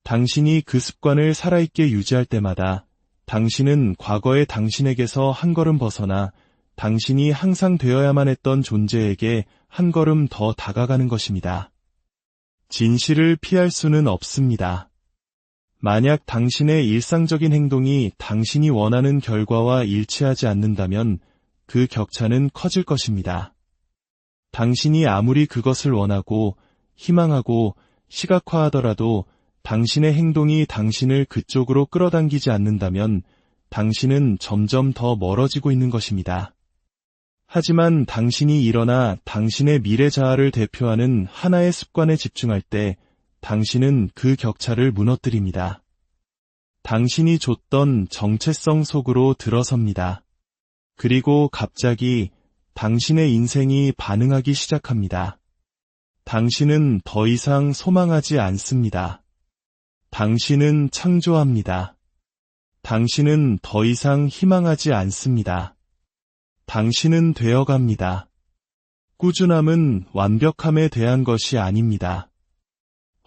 당신이 그 습관을 살아있게 유지할 때마다 당신은 과거의 당신에게서 한 걸음 벗어나 당신이 항상 되어야만 했던 존재에게 한 걸음 더 다가가는 것입니다. 진실을 피할 수는 없습니다. 만약 당신의 일상적인 행동이 당신이 원하는 결과와 일치하지 않는다면 그 격차는 커질 것입니다. 당신이 아무리 그것을 원하고 희망하고 시각화하더라도 당신의 행동이 당신을 그쪽으로 끌어당기지 않는다면 당신은 점점 더 멀어지고 있는 것입니다. 하지만 당신이 일어나 당신의 미래 자아를 대표하는 하나의 습관에 집중할 때 당신은 그 격차를 무너뜨립니다. 당신이 줬던 정체성 속으로 들어섭니다. 그리고 갑자기 당신의 인생이 반응하기 시작합니다. 당신은 더 이상 소망하지 않습니다. 당신은 창조합니다. 당신은 더 이상 희망하지 않습니다. 당신은 되어갑니다. 꾸준함은 완벽함에 대한 것이 아닙니다.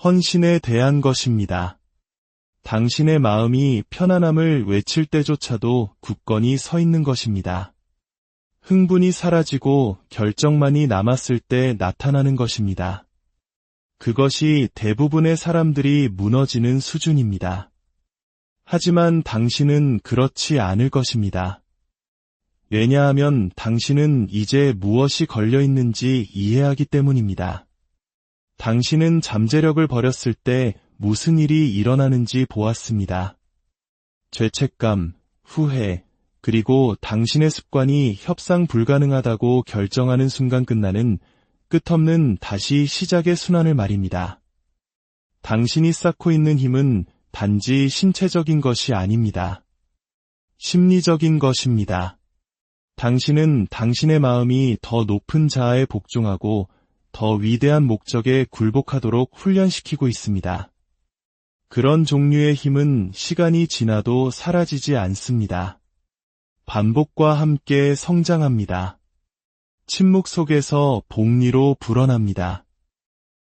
헌신에 대한 것입니다. 당신의 마음이 편안함을 외칠 때조차도 굳건히 서 있는 것입니다. 흥분이 사라지고 결정만이 남았을 때 나타나는 것입니다. 그것이 대부분의 사람들이 무너지는 수준입니다. 하지만 당신은 그렇지 않을 것입니다. 왜냐하면 당신은 이제 무엇이 걸려 있는지 이해하기 때문입니다. 당신은 잠재력을 버렸을 때 무슨 일이 일어나는지 보았습니다. 죄책감, 후회, 그리고 당신의 습관이 협상 불가능하다고 결정하는 순간 끝나는 끝없는 다시 시작의 순환을 말입니다. 당신이 쌓고 있는 힘은 단지 신체적인 것이 아닙니다. 심리적인 것입니다. 당신은 당신의 마음이 더 높은 자아에 복종하고 더 위대한 목적에 굴복하도록 훈련시키고 있습니다. 그런 종류의 힘은 시간이 지나도 사라지지 않습니다. 반복과 함께 성장합니다. 침묵 속에서 복리로 불어납니다.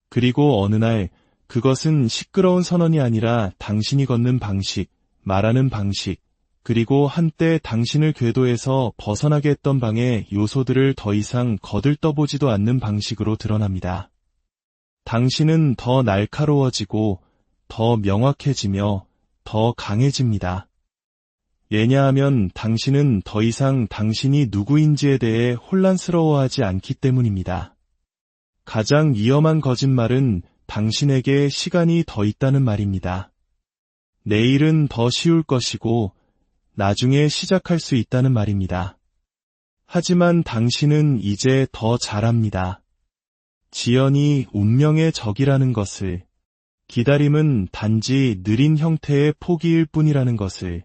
그리고 어느 날 그것은 시끄러운 선언이 아니라 당신이 걷는 방식, 말하는 방식, 그리고 한때 당신을 궤도에서 벗어나게 했던 방의 요소들을 더 이상 거들떠보지도 않는 방식으로 드러납니다. 당신은 더 날카로워지고 더 명확해지며 더 강해집니다. 왜냐하면 당신은 더 이상 당신이 누구인지에 대해 혼란스러워하지 않기 때문입니다. 가장 위험한 거짓말은 당신에게 시간이 더 있다는 말입니다. 내일은 더 쉬울 것이고 나중에 시작할 수 있다는 말입니다. 하지만 당신은 이제 더 잘합니다. 지연이 운명의 적이라는 것을, 기다림은 단지 느린 형태의 포기일 뿐이라는 것을,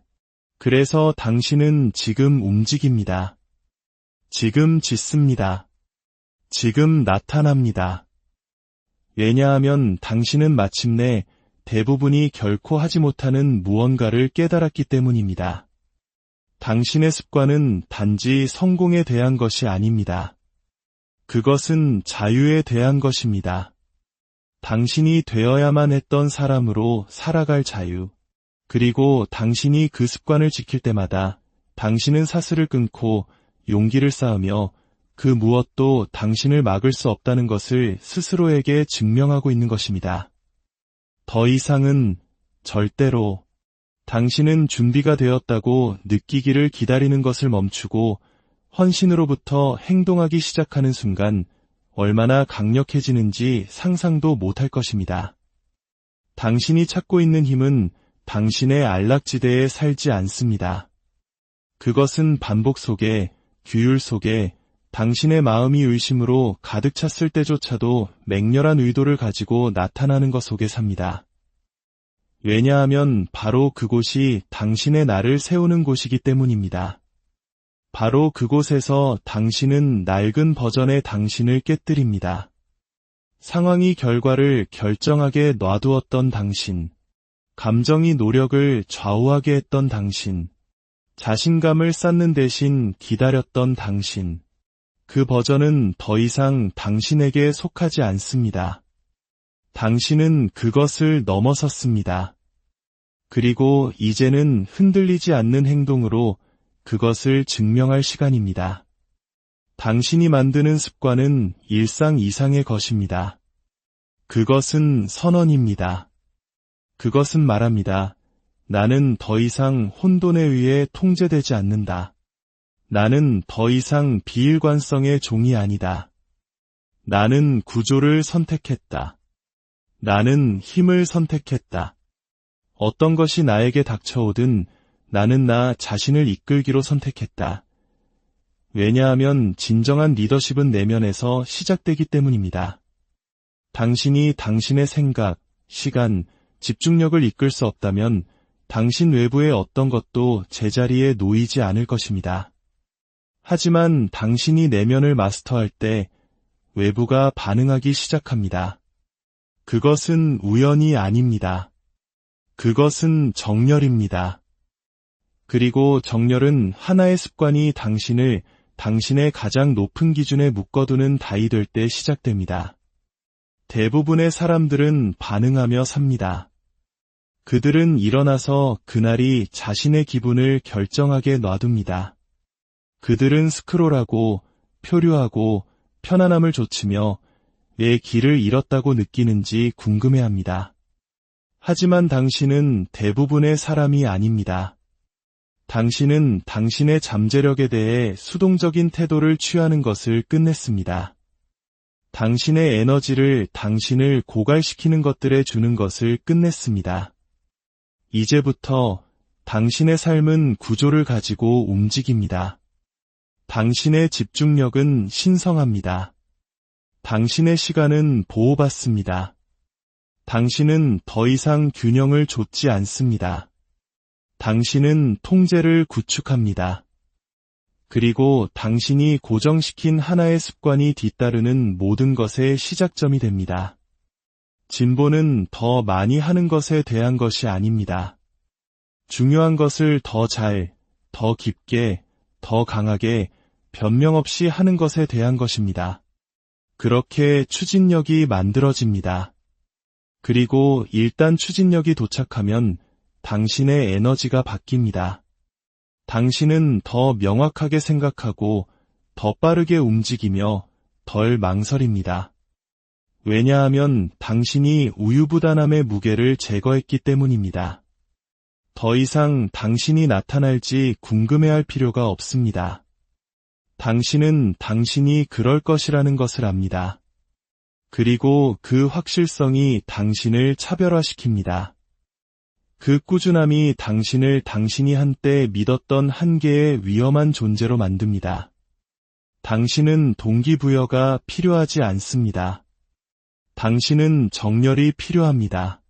그래서 당신은 지금 움직입니다. 지금 짓습니다. 지금 나타납니다. 왜냐하면 당신은 마침내 대부분이 결코 하지 못하는 무언가를 깨달았기 때문입니다. 당신의 습관은 단지 성공에 대한 것이 아닙니다. 그것은 자유에 대한 것입니다. 당신이 되어야만 했던 사람으로 살아갈 자유. 그리고 당신이 그 습관을 지킬 때마다 당신은 사슬을 끊고 용기를 쌓으며 그 무엇도 당신을 막을 수 없다는 것을 스스로에게 증명하고 있는 것입니다. 더 이상은 절대로 당신은 준비가 되었다고 느끼기를 기다리는 것을 멈추고 헌신으로부터 행동하기 시작하는 순간 얼마나 강력해지는지 상상도 못할 것입니다. 당신이 찾고 있는 힘은 당신의 안락지대에 살지 않습니다. 그것은 반복 속에, 규율 속에 당신의 마음이 의심으로 가득 찼을 때조차도 맹렬한 의도를 가지고 나타나는 것 속에 삽니다. 왜냐하면 바로 그곳이 당신의 나를 세우는 곳이기 때문입니다. 바로 그곳에서 당신은 낡은 버전의 당신을 깨뜨립니다. 상황이 결과를 결정하게 놔두었던 당신, 감정이 노력을 좌우하게 했던 당신, 자신감을 쌓는 대신 기다렸던 당신, 그 버전은 더 이상 당신에게 속하지 않습니다. 당신은 그것을 넘어섰습니다. 그리고 이제는 흔들리지 않는 행동으로 그것을 증명할 시간입니다. 당신이 만드는 습관은 일상 이상의 것입니다. 그것은 선언입니다. 그것은 말합니다. 나는 더 이상 혼돈에 의해 통제되지 않는다. 나는 더 이상 비일관성의 종이 아니다. 나는 구조를 선택했다. 나는 힘을 선택했다. 어떤 것이 나에게 닥쳐오든 나는 나 자신을 이끌기로 선택했다. 왜냐하면 진정한 리더십은 내면에서 시작되기 때문입니다. 당신이 당신의 생각, 시간, 집중력을 이끌 수 없다면 당신 외부의 어떤 것도 제자리에 놓이지 않을 것입니다. 하지만 당신이 내면을 마스터할 때 외부가 반응하기 시작합니다. 그것은 우연이 아닙니다. 그것은 정렬입니다. 그리고 정렬은 하나의 습관이 당신을 당신의 가장 높은 기준에 묶어두는 다이 될 때 시작됩니다. 대부분의 사람들은 반응하며 삽니다. 그들은 일어나서 그날이 자신의 기분을 결정하게 놔둡니다. 그들은 스크롤하고 표류하고 편안함을 좇으며 왜 길을 잃었다고 느끼는지 궁금해합니다. 하지만 당신은 대부분의 사람이 아닙니다. 당신은 당신의 잠재력에 대해 수동적인 태도를 취하는 것을 끝냈습니다. 당신의 에너지를 당신을 고갈시키는 것들에 주는 것을 끝냈습니다. 이제부터 당신의 삶은 구조를 가지고 움직입니다. 당신의 집중력은 신성합니다. 당신의 시간은 보호받습니다. 당신은 더 이상 균형을 좇지 않습니다. 당신은 통제를 구축합니다. 그리고 당신이 고정시킨 하나의 습관이 뒤따르는 모든 것의 시작점이 됩니다. 진보는 더 많이 하는 것에 대한 것이 아닙니다. 중요한 것을 더 잘, 더 깊게, 더 강하게, 변명 없이 하는 것에 대한 것입니다. 그렇게 추진력이 만들어집니다. 그리고 일단 추진력이 도착하면 당신의 에너지가 바뀝니다. 당신은 더 명확하게 생각하고 더 빠르게 움직이며 덜 망설입니다. 왜냐하면 당신이 우유부단함의 무게를 제거했기 때문입니다. 더 이상 당신이 나타날지 궁금해할 필요가 없습니다. 당신은 당신이 그럴 것이라는 것을 압니다. 그리고 그 확실성이 당신을 차별화시킵니다. 그 꾸준함이 당신을 당신이 한때 믿었던 한계의 위험한 존재로 만듭니다. 당신은 동기부여가 필요하지 않습니다. 당신은 정렬이 필요합니다.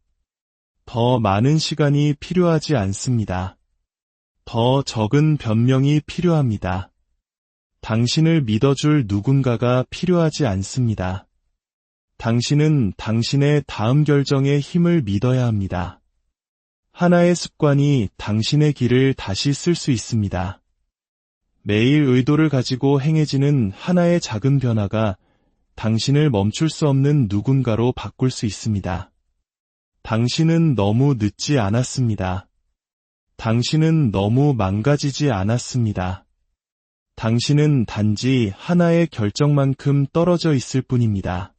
더 많은 시간이 필요하지 않습니다. 더 적은 변명이 필요합니다. 당신을 믿어줄 누군가가 필요하지 않습니다. 당신은 당신의 다음 결정의 힘을 믿어야 합니다. 하나의 습관이 당신의 길을 다시 쓸 수 있습니다. 매일 의도를 가지고 행해지는 하나의 작은 변화가 당신을 멈출 수 없는 누군가로 바꿀 수 있습니다. 당신은 너무 늦지 않았습니다. 당신은 너무 망가지지 않았습니다. 당신은 단지 하나의 결정만큼 떨어져 있을 뿐입니다.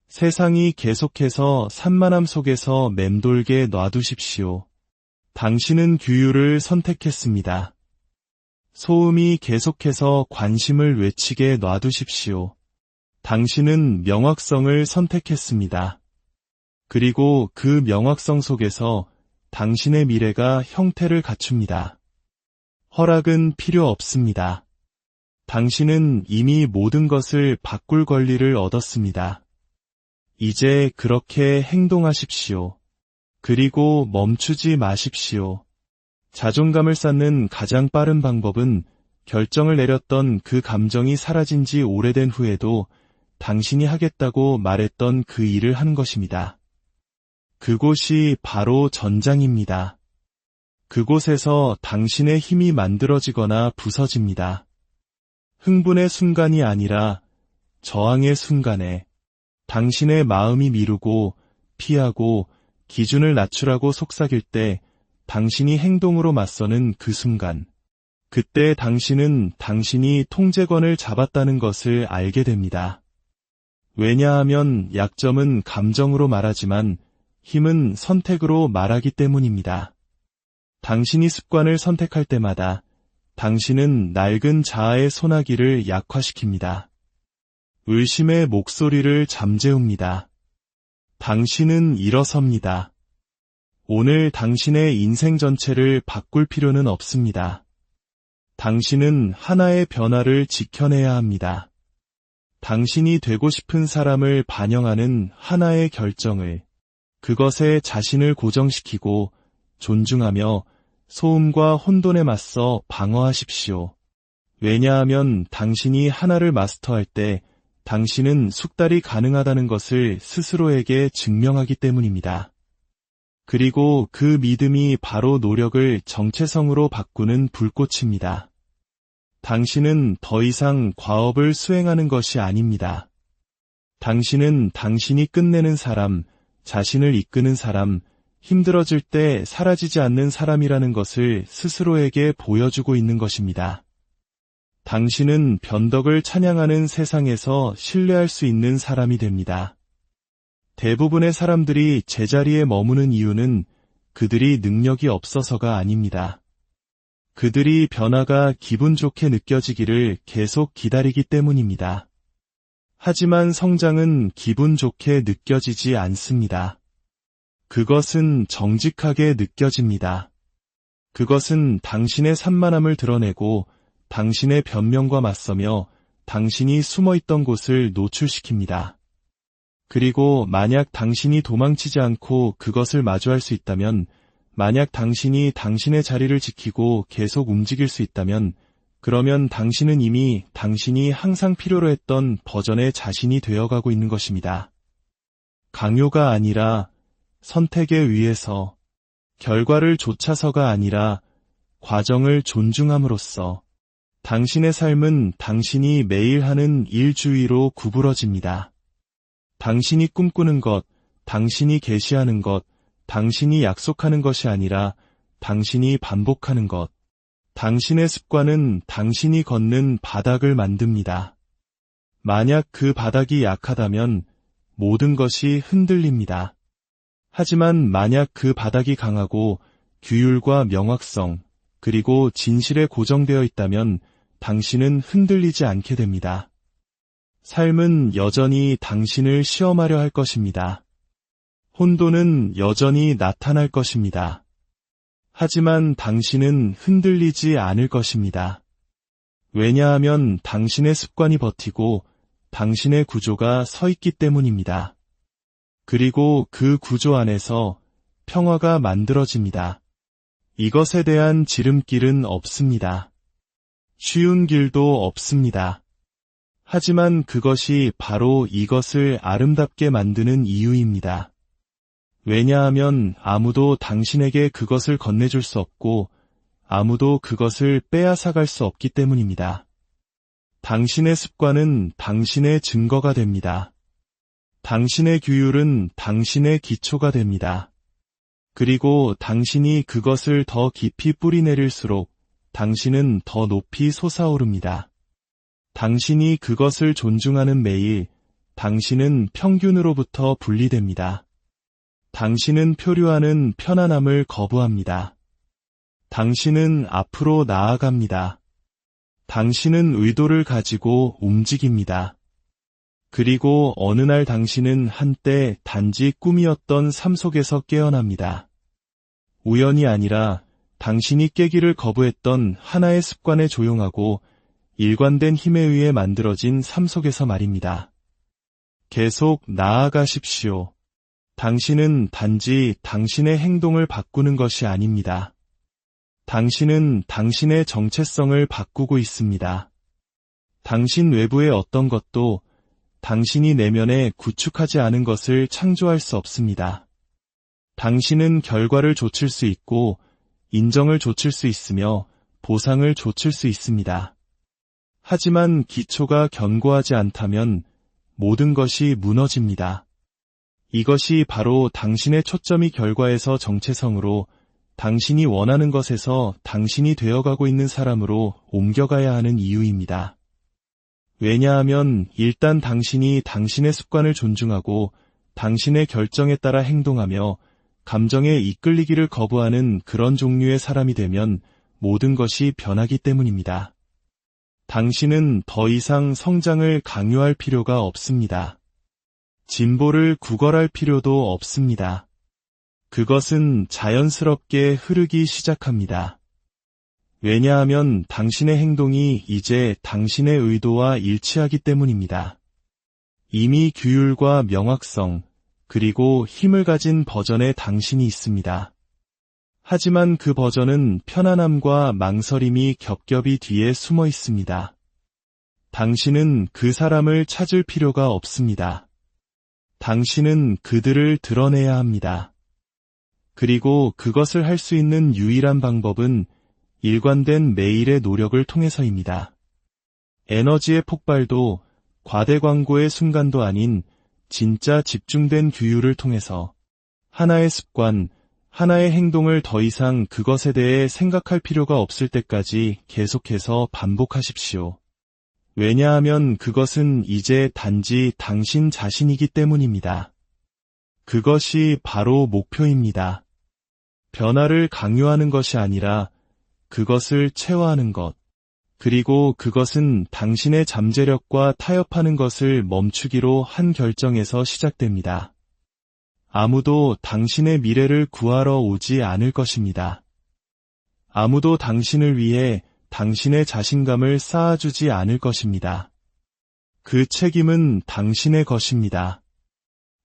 세상이 계속해서 산만함 속에서 맴돌게 놔두십시오. 당신은 규율을 선택했습니다. 소음이 계속해서 관심을 외치게 놔두십시오. 당신은 명확성을 선택했습니다. 그리고 그 명확성 속에서 당신의 미래가 형태를 갖춥니다. 허락은 필요 없습니다. 당신은 이미 모든 것을 바꿀 권리를 얻었습니다. 이제 그렇게 행동하십시오. 그리고 멈추지 마십시오. 자존감을 쌓는 가장 빠른 방법은 결정을 내렸던 그 감정이 사라진 지 오래된 후에도 당신이 하겠다고 말했던 그 일을 하는 것입니다. 그곳이 바로 전장입니다. 그곳에서 당신의 힘이 만들어지거나 부서집니다. 흥분의 순간이 아니라 저항의 순간에 당신의 마음이 미루고 피하고 기준을 낮추라고 속삭일 때 당신이 행동으로 맞서는 그 순간, 그때 당신은 당신이 통제권을 잡았다는 것을 알게 됩니다. 왜냐하면 약점은 감정으로 말하지만 힘은 선택으로 말하기 때문입니다. 당신이 습관을 선택할 때마다 당신은 낡은 자아의 소나기를 약화시킵니다. 의심의 목소리를 잠재웁니다. 당신은 일어섭니다. 오늘 당신의 인생 전체를 바꿀 필요는 없습니다. 당신은 하나의 변화를 지켜내야 합니다. 당신이 되고 싶은 사람을 반영하는 하나의 결정을, 그것에 자신을 고정시키고 존중하며 소음과 혼돈에 맞서 방어하십시오. 왜냐하면 당신이 하나를 마스터할 때 당신은 숙달이 가능하다는 것을 스스로에게 증명하기 때문입니다. 그리고 그 믿음이 바로 노력을 정체성으로 바꾸는 불꽃입니다. 당신은 더 이상 과업을 수행하는 것이 아닙니다. 당신은 당신이 끝내는 사람, 자신을 이끄는 사람, 힘들어질 때 사라지지 않는 사람이라는 것을 스스로에게 보여주고 있는 것입니다. 당신은 변덕을 찬양하는 세상에서 신뢰할 수 있는 사람이 됩니다. 대부분의 사람들이 제자리에 머무는 이유는 그들이 능력이 없어서가 아닙니다. 그들이 변화가 기분 좋게 느껴지기를 계속 기다리기 때문입니다. 하지만 성장은 기분 좋게 느껴지지 않습니다. 그것은 정직하게 느껴집니다. 그것은 당신의 산만함을 드러내고 당신의 변명과 맞서며 당신이 숨어있던 곳을 노출시킵니다. 그리고 만약 당신이 도망치지 않고 그것을 마주할 수 있다면, 만약 당신이 당신의 자리를 지키고 계속 움직일 수 있다면, 그러면 당신은 이미 당신이 항상 필요로 했던 버전의 자신이 되어가고 있는 것입니다. 강요가 아니라 선택에 의해서, 결과를 좇아서가 아니라 과정을 존중함으로써 당신의 삶은 당신이 매일 하는 일 주위로 구부러집니다. 당신이 꿈꾸는 것, 당신이 계시하는 것, 당신이 약속하는 것이 아니라 당신이 반복하는 것. 당신의 습관은 당신이 걷는 바닥을 만듭니다. 만약 그 바닥이 약하다면 모든 것이 흔들립니다. 하지만 만약 그 바닥이 강하고 규율과 명확성, 그리고 진실에 고정되어 있다면 당신은 흔들리지 않게 됩니다. 삶은 여전히 당신을 시험하려 할 것입니다. 혼돈은 여전히 나타날 것입니다. 하지만 당신은 흔들리지 않을 것입니다. 왜냐하면 당신의 습관이 버티고 당신의 구조가 서 있기 때문입니다. 그리고 그 구조 안에서 평화가 만들어집니다. 이것에 대한 지름길은 없습니다. 쉬운 길도 없습니다. 하지만 그것이 바로 이것을 아름답게 만드는 이유입니다. 왜냐하면 아무도 당신에게 그것을 건네줄 수 없고 아무도 그것을 빼앗아갈 수 없기 때문입니다. 당신의 습관은 당신의 증거가 됩니다. 당신의 규율은 당신의 기초가 됩니다. 그리고 당신이 그것을 더 깊이 뿌리내릴수록 당신은 더 높이 솟아오릅니다. 당신이 그것을 존중하는 매일, 당신은 평균으로부터 분리됩니다. 당신은 표류하는 편안함을 거부합니다. 당신은 앞으로 나아갑니다. 당신은 의도를 가지고 움직입니다. 그리고 어느 날 당신은 한때 단지 꿈이었던 삶 속에서 깨어납니다. 우연이 아니라 당신이 깨기를 거부했던 하나의 습관에 조용하고 일관된 힘에 의해 만들어진 삶 속에서 말입니다. 계속 나아가십시오. 당신은 단지 당신의 행동을 바꾸는 것이 아닙니다. 당신은 당신의 정체성을 바꾸고 있습니다. 당신 외부의 어떤 것도 당신이 내면에 구축하지 않은 것을 창조할 수 없습니다. 당신은 결과를 좇을 수 있고 인정을 좇을 수 있으며 보상을 좇을 수 있습니다. 하지만 기초가 견고하지 않다면 모든 것이 무너집니다. 이것이 바로 당신의 초점이 결과에서 정체성으로, 당신이 원하는 것에서 당신이 되어가고 있는 사람으로 옮겨가야 하는 이유입니다. 왜냐하면 일단 당신이 당신의 습관을 존중하고 당신의 결정에 따라 행동하며 감정에 이끌리기를 거부하는 그런 종류의 사람이 되면 모든 것이 변하기 때문입니다. 당신은 더 이상 성장을 강요할 필요가 없습니다. 진보를 구걸할 필요도 없습니다. 그것은 자연스럽게 흐르기 시작합니다. 왜냐하면 당신의 행동이 이제 당신의 의도와 일치하기 때문입니다. 이미 규율과 명확성, 그리고 힘을 가진 버전의 당신이 있습니다. 하지만 그 버전은 편안함과 망설임이 겹겹이 뒤에 숨어 있습니다. 당신은 그 사람을 찾을 필요가 없습니다. 당신은 그들을 드러내야 합니다. 그리고 그것을 할 수 있는 유일한 방법은 일관된 매일의 노력을 통해서입니다. 에너지의 폭발도 과대 광고의 순간도 아닌 진짜 집중된 규율을 통해서, 하나의 습관, 하나의 행동을 더 이상 그것에 대해 생각할 필요가 없을 때까지 계속해서 반복하십시오. 왜냐하면 그것은 이제 단지 당신 자신이기 때문입니다. 그것이 바로 목표입니다. 변화를 강요하는 것이 아니라 그것을 체화하는 것, 그리고 그것은 당신의 잠재력과 타협하는 것을 멈추기로 한 결정에서 시작됩니다. 아무도 당신의 미래를 구하러 오지 않을 것입니다. 아무도 당신을 위해 당신의 자신감을 쌓아주지 않을 것입니다. 그 책임은 당신의 것입니다.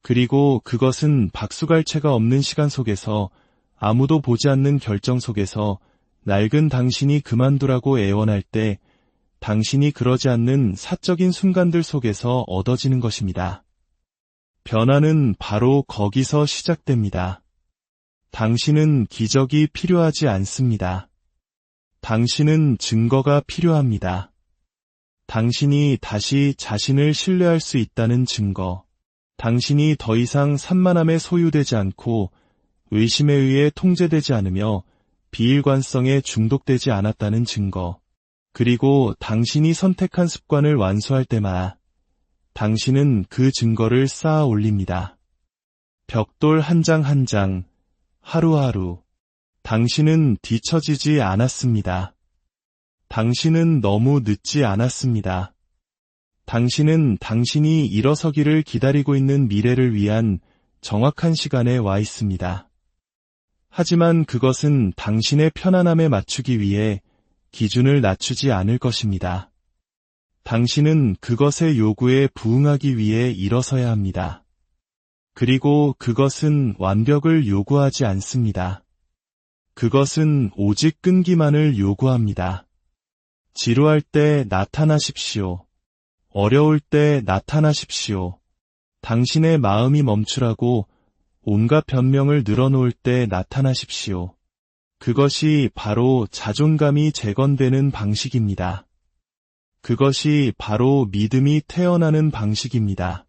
그리고 그것은 박수갈채가 없는 시간 속에서, 아무도 보지 않는 결정 속에서 낡은 당신이 그만두라고 애원할 때 당신이 그러지 않는 사적인 순간들 속에서 얻어지는 것입니다. 변화는 바로 거기서 시작됩니다. 당신은 기적이 필요하지 않습니다. 당신은 증거가 필요합니다. 당신이 다시 자신을 신뢰할 수 있다는 증거, 당신이 더 이상 산만함에 소유되지 않고 의심에 의해 통제되지 않으며 비일관성에 중독되지 않았다는 증거, 그리고 당신이 선택한 습관을 완수할 때마다 당신은 그 증거를 쌓아 올립니다. 벽돌 한 장 한 장, 하루하루, 당신은 뒤처지지 않았습니다. 당신은 너무 늦지 않았습니다. 당신은 당신이 일어서기를 기다리고 있는 미래를 위한 정확한 시간에 와 있습니다. 하지만 그것은 당신의 편안함에 맞추기 위해 기준을 낮추지 않을 것입니다. 당신은 그것의 요구에 부응하기 위해 일어서야 합니다. 그리고 그것은 완벽을 요구하지 않습니다. 그것은 오직 끈기만을 요구합니다. 지루할 때 나타나십시오. 어려울 때 나타나십시오. 당신의 마음이 멈추라고 온갖 변명을 늘어놓을 때 나타나십시오. 그것이 바로 자존감이 재건되는 방식입니다. 그것이 바로 믿음이 태어나는 방식입니다.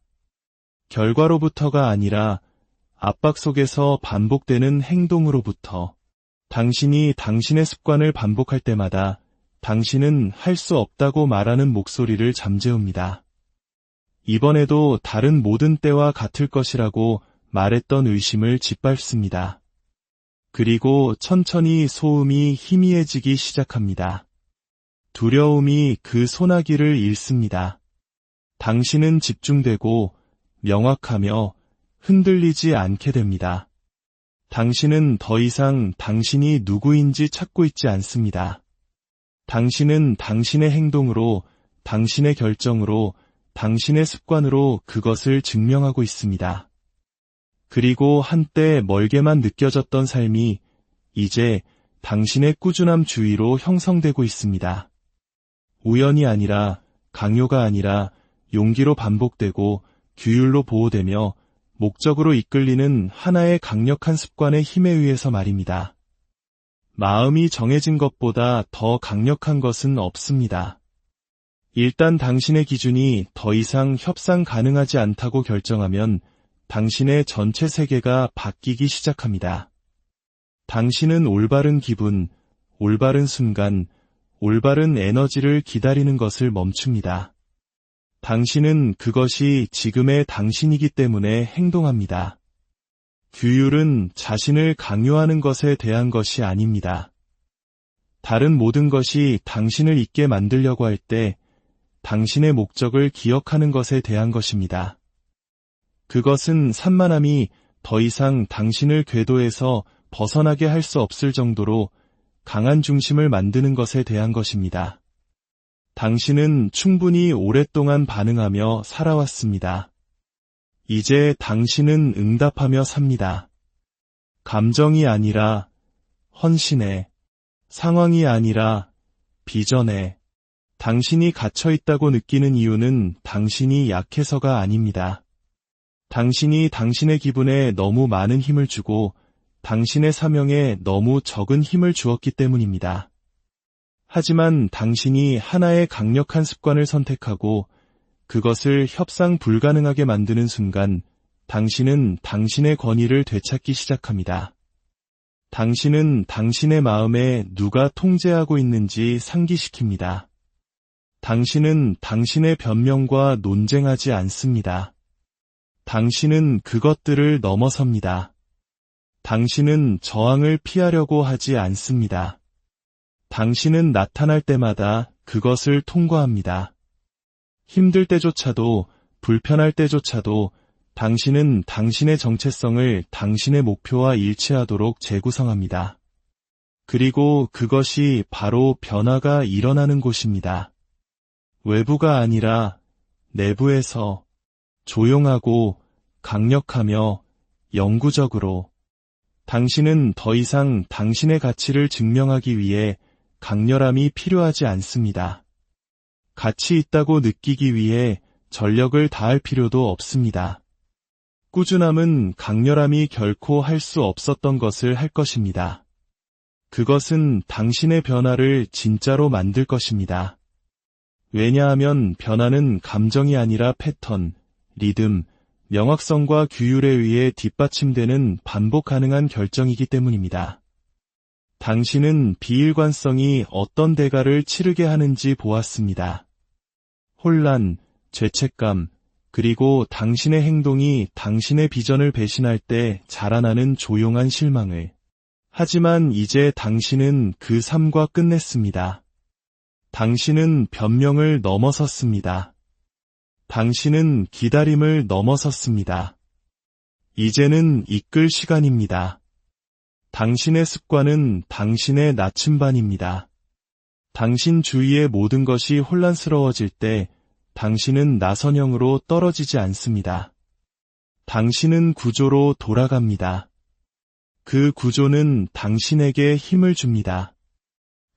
결과로부터가 아니라 압박 속에서 반복되는 행동으로부터. 당신이 당신의 습관을 반복할 때마다 당신은 할 수 없다고 말하는 목소리를 잠재웁니다. 이번에도 다른 모든 때와 같을 것이라고 말했던 의심을 짓밟습니다. 그리고 천천히 소음이 희미해지기 시작합니다. 두려움이 그 소나기를 잃습니다. 당신은 집중되고 명확하며 흔들리지 않게 됩니다. 당신은 더 이상 당신이 누구인지 찾고 있지 않습니다. 당신은 당신의 행동으로, 당신의 결정으로, 당신의 습관으로 그것을 증명하고 있습니다. 그리고 한때 멀게만 느껴졌던 삶이 이제 당신의 꾸준함 주위로 형성되고 있습니다. 우연이 아니라, 강요가 아니라 용기로 반복되고 규율로 보호되며 목적으로 이끌리는 하나의 강력한 습관의 힘에 의해서 말입니다. 마음이 정해진 것보다 더 강력한 것은 없습니다. 일단 당신의 기준이 더 이상 협상 가능하지 않다고 결정하면 당신의 전체 세계가 바뀌기 시작합니다. 당신은 올바른 기분, 올바른 순간, 올바른 에너지를 기다리는 것을 멈춥니다. 당신은 그것이 지금의 당신이기 때문에 행동합니다. 규율은 자신을 강요하는 것에 대한 것이 아닙니다. 다른 모든 것이 당신을 잊게 만들려고 할 때 당신의 목적을 기억하는 것에 대한 것입니다. 그것은 산만함이 더 이상 당신을 궤도에서 벗어나게 할 수 없을 정도로 강한 중심을 만드는 것에 대한 것입니다. 당신은 충분히 오랫동안 반응하며 살아왔습니다. 이제 당신은 응답하며 삽니다. 감정이 아니라 헌신에, 상황이 아니라 비전에. 당신이 갇혀있다고 느끼는 이유는 당신이 약해서가 아닙니다. 당신이 당신의 기분에 너무 많은 힘을 주고 당신의 사명에 너무 적은 힘을 주었기 때문입니다. 하지만 당신이 하나의 강력한 습관을 선택하고 그것을 협상 불가능하게 만드는 순간 당신은 당신의 권위를 되찾기 시작합니다. 당신은 당신의 마음에 누가 통제하고 있는지 상기시킵니다. 당신은 당신의 변명과 논쟁하지 않습니다. 당신은 그것들을 넘어섭니다. 당신은 저항을 피하려고 하지 않습니다. 당신은 나타날 때마다 그것을 통과합니다. 힘들 때조차도, 불편할 때조차도 당신은 당신의 정체성을 당신의 목표와 일치하도록 재구성합니다. 그리고 그것이 바로 변화가 일어나는 곳입니다. 외부가 아니라 내부에서 조용하고 강력하며 영구적으로. 당신은 더 이상 당신의 가치를 증명하기 위해 강렬함이 필요하지 않습니다. 가치 있다고 느끼기 위해 전력을 다할 필요도 없습니다. 꾸준함은 강렬함이 결코 할 수 없었던 것을 할 것입니다. 그것은 당신의 변화를 진짜로 만들 것입니다. 왜냐하면 변화는 감정이 아니라 패턴, 리듬, 명확성과 규율에 의해 뒷받침되는 반복 가능한 결정이기 때문입니다. 당신은 비일관성이 어떤 대가를 치르게 하는지 보았습니다. 혼란, 죄책감, 그리고 당신의 행동이 당신의 비전을 배신할 때 자라나는 조용한 실망을. 하지만 이제 당신은 그 삶과 끝냈습니다. 당신은 변명을 넘어섰습니다. 당신은 기다림을 넘어섰습니다. 이제는 이끌 시간입니다. 당신의 습관은 당신의 나침반입니다. 당신 주위의 모든 것이 혼란스러워질 때 당신은 나선형으로 떨어지지 않습니다. 당신은 구조로 돌아갑니다. 그 구조는 당신에게 힘을 줍니다.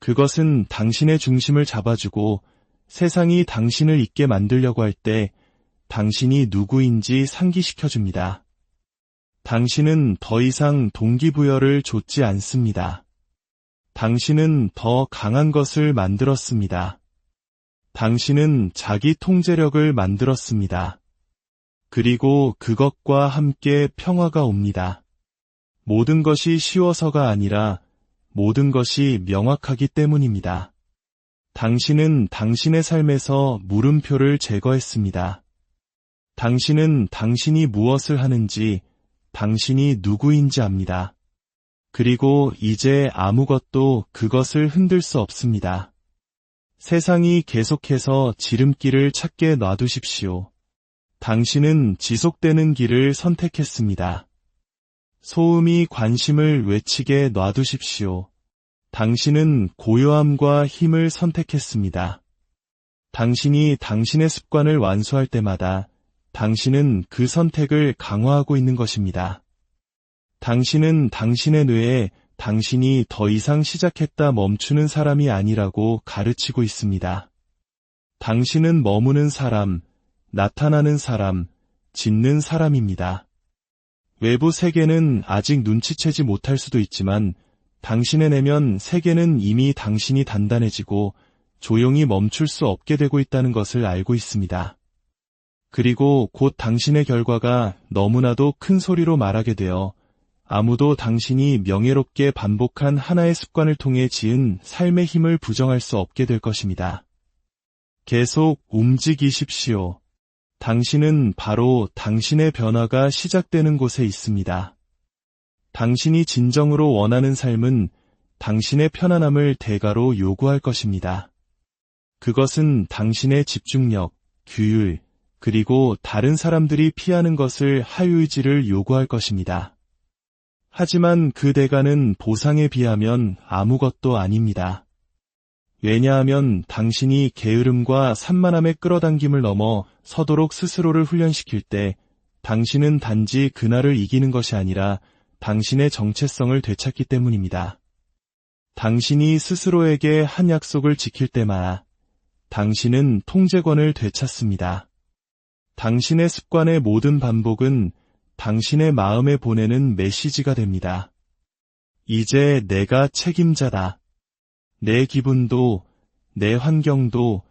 그것은 당신의 중심을 잡아주고 세상이 당신을 잊게 만들려고 할 때 당신이 누구인지 상기시켜줍니다. 당신은 더 이상 동기부여를 좇지 않습니다. 당신은 더 강한 것을 만들었습니다. 당신은 자기 통제력을 만들었습니다. 그리고 그것과 함께 평화가 옵니다. 모든 것이 쉬워서가 아니라 모든 것이 명확하기 때문입니다. 당신은 당신의 삶에서 물음표를 제거했습니다. 당신은 당신이 무엇을 하는지, 당신이 누구인지 압니다. 그리고 이제 아무것도 그것을 흔들 수 없습니다. 세상이 계속해서 지름길을 찾게 놔두십시오. 당신은 지속되는 길을 선택했습니다. 소음이 관심을 외치게 놔두십시오. 당신은 고요함과 힘을 선택했습니다. 당신이 당신의 습관을 완수할 때마다 당신은 그 선택을 강화하고 있는 것입니다. 당신은 당신의 뇌에 당신이 더 이상 시작했다 멈추는 사람이 아니라고 가르치고 있습니다. 당신은 머무는 사람, 나타나는 사람, 짓는 사람입니다. 외부 세계는 아직 눈치채지 못할 수도 있지만 당신의 내면 세계는 이미 당신이 단단해지고 조용히 멈출 수 없게 되고 있다는 것을 알고 있습니다. 그리고 곧 당신의 결과가 너무나도 큰 소리로 말하게 되어 아무도 당신이 명예롭게 반복한 하나의 습관을 통해 지은 삶의 힘을 부정할 수 없게 될 것입니다. 계속 움직이십시오. 당신은 바로 당신의 변화가 시작되는 곳에 있습니다. 당신이 진정으로 원하는 삶은 당신의 편안함을 대가로 요구할 것입니다. 그것은 당신의 집중력, 규율, 그리고 다른 사람들이 피하는 것을 하유의지를 요구할 것입니다. 하지만 그 대가는 보상에 비하면 아무것도 아닙니다. 왜냐하면 당신이 게으름과 산만함의 끌어당김을 넘어 서도록 스스로를 훈련시킬 때 당신은 단지 그날을 이기는 것이 아니라 당신의 정체성을 되찾기 때문입니다. 당신이 스스로에게 한 약속을 지킬 때마다 당신은 통제권을 되찾습니다. 당신의 습관의 모든 반복은 당신의 마음에 보내는 메시지가 됩니다. 이제 내가 책임자다. 내 기분도, 내 환경도,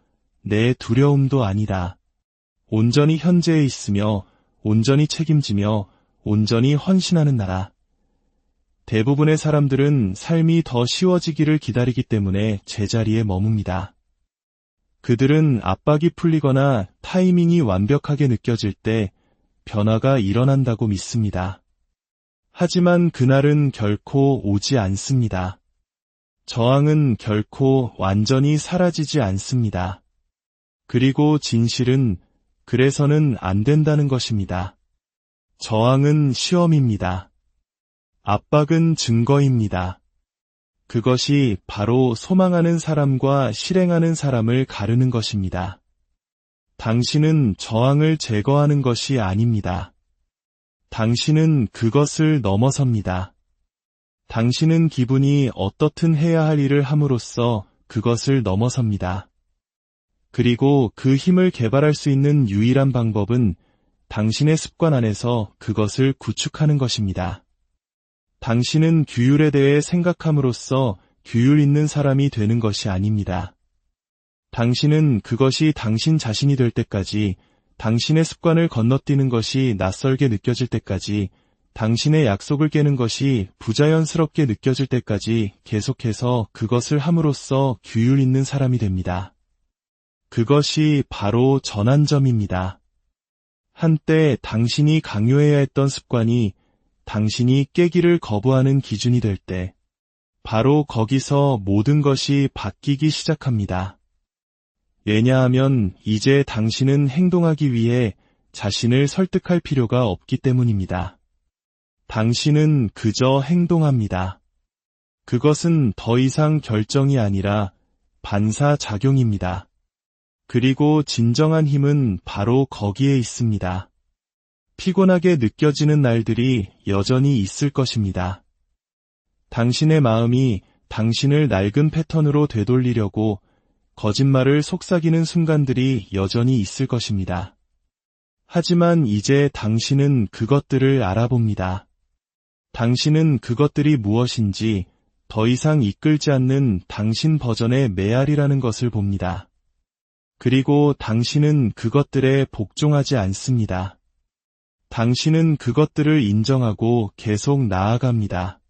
내 두려움도 아니다. 온전히 현재에 있으며, 온전히 책임지며, 온전히 헌신하는 나라. 대부분의 사람들은 삶이 더 쉬워지기를 기다리기 때문에 제자리에 머뭅니다. 그들은 압박이 풀리거나 타이밍이 완벽하게 느껴질 때 변화가 일어난다고 믿습니다. 하지만 그날은 결코 오지 않습니다. 저항은 결코 완전히 사라지지 않습니다. 그리고 진실은 그래서는 안 된다는 것입니다. 저항은 시험입니다. 압박은 증거입니다. 그것이 바로 소망하는 사람과 실행하는 사람을 가르는 것입니다. 당신은 저항을 제거하는 것이 아닙니다. 당신은 그것을 넘어섭니다. 당신은 기분이 어떻든 해야 할 일을 함으로써 그것을 넘어섭니다. 그리고 그 힘을 개발할 수 있는 유일한 방법은 당신의 습관 안에서 그것을 구축하는 것입니다. 당신은 규율에 대해 생각함으로써 규율 있는 사람이 되는 것이 아닙니다. 당신은 그것이 당신 자신이 될 때까지, 당신의 습관을 건너뛰는 것이 낯설게 느껴질 때까지, 당신의 약속을 깨는 것이 부자연스럽게 느껴질 때까지 계속해서 그것을 함으로써 규율 있는 사람이 됩니다. 그것이 바로 전환점입니다. 한때 당신이 강요해야 했던 습관이 당신이 깨기를 거부하는 기준이 될 때, 바로 거기서 모든 것이 바뀌기 시작합니다. 왜냐하면 이제 당신은 행동하기 위해 자신을 설득할 필요가 없기 때문입니다. 당신은 그저 행동합니다. 그것은 더 이상 결정이 아니라 반사작용입니다. 그리고 진정한 힘은 바로 거기에 있습니다. 피곤하게 느껴지는 날들이 여전히 있을 것입니다. 당신의 마음이 당신을 낡은 패턴으로 되돌리려고 거짓말을 속삭이는 순간들이 여전히 있을 것입니다. 하지만 이제 당신은 그것들을 알아봅니다. 당신은 그것들이 무엇인지, 더 이상 이끌지 않는 당신 버전의 메아리라는 것을 봅니다. 그리고 당신은 그것들에 복종하지 않습니다. 당신은 그것들을 인정하고 계속 나아갑니다.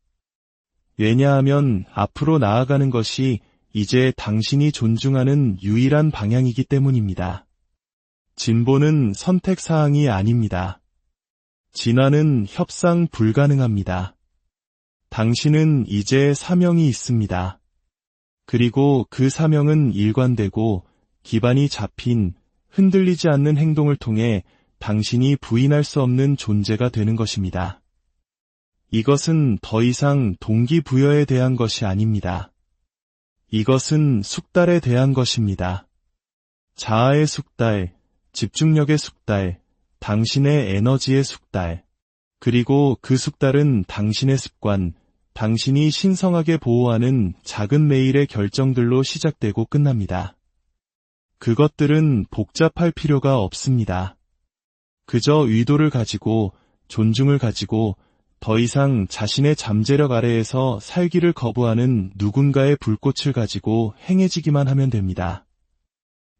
왜냐하면 앞으로 나아가는 것이 이제 당신이 존중하는 유일한 방향이기 때문입니다. 진보는 선택사항이 아닙니다. 진화는 협상 불가능합니다. 당신은 이제 사명이 있습니다. 그리고 그 사명은 일관되고 기반이 잡힌 흔들리지 않는 행동을 통해 당신이 부인할 수 없는 존재가 되는 것입니다. 이것은 더 이상 동기부여에 대한 것이 아닙니다. 이것은 숙달에 대한 것입니다. 자아의 숙달, 집중력의 숙달, 당신의 에너지의 숙달, 그리고 그 숙달은 당신의 습관, 당신이 신성하게 보호하는 작은 매일의 결정들로 시작되고 끝납니다. 그것들은 복잡할 필요가 없습니다. 그저 의도를 가지고, 존중을 가지고, 더 이상 자신의 잠재력 아래에서 살기를 거부하는 누군가의 불꽃을 가지고 행해지기만 하면 됩니다.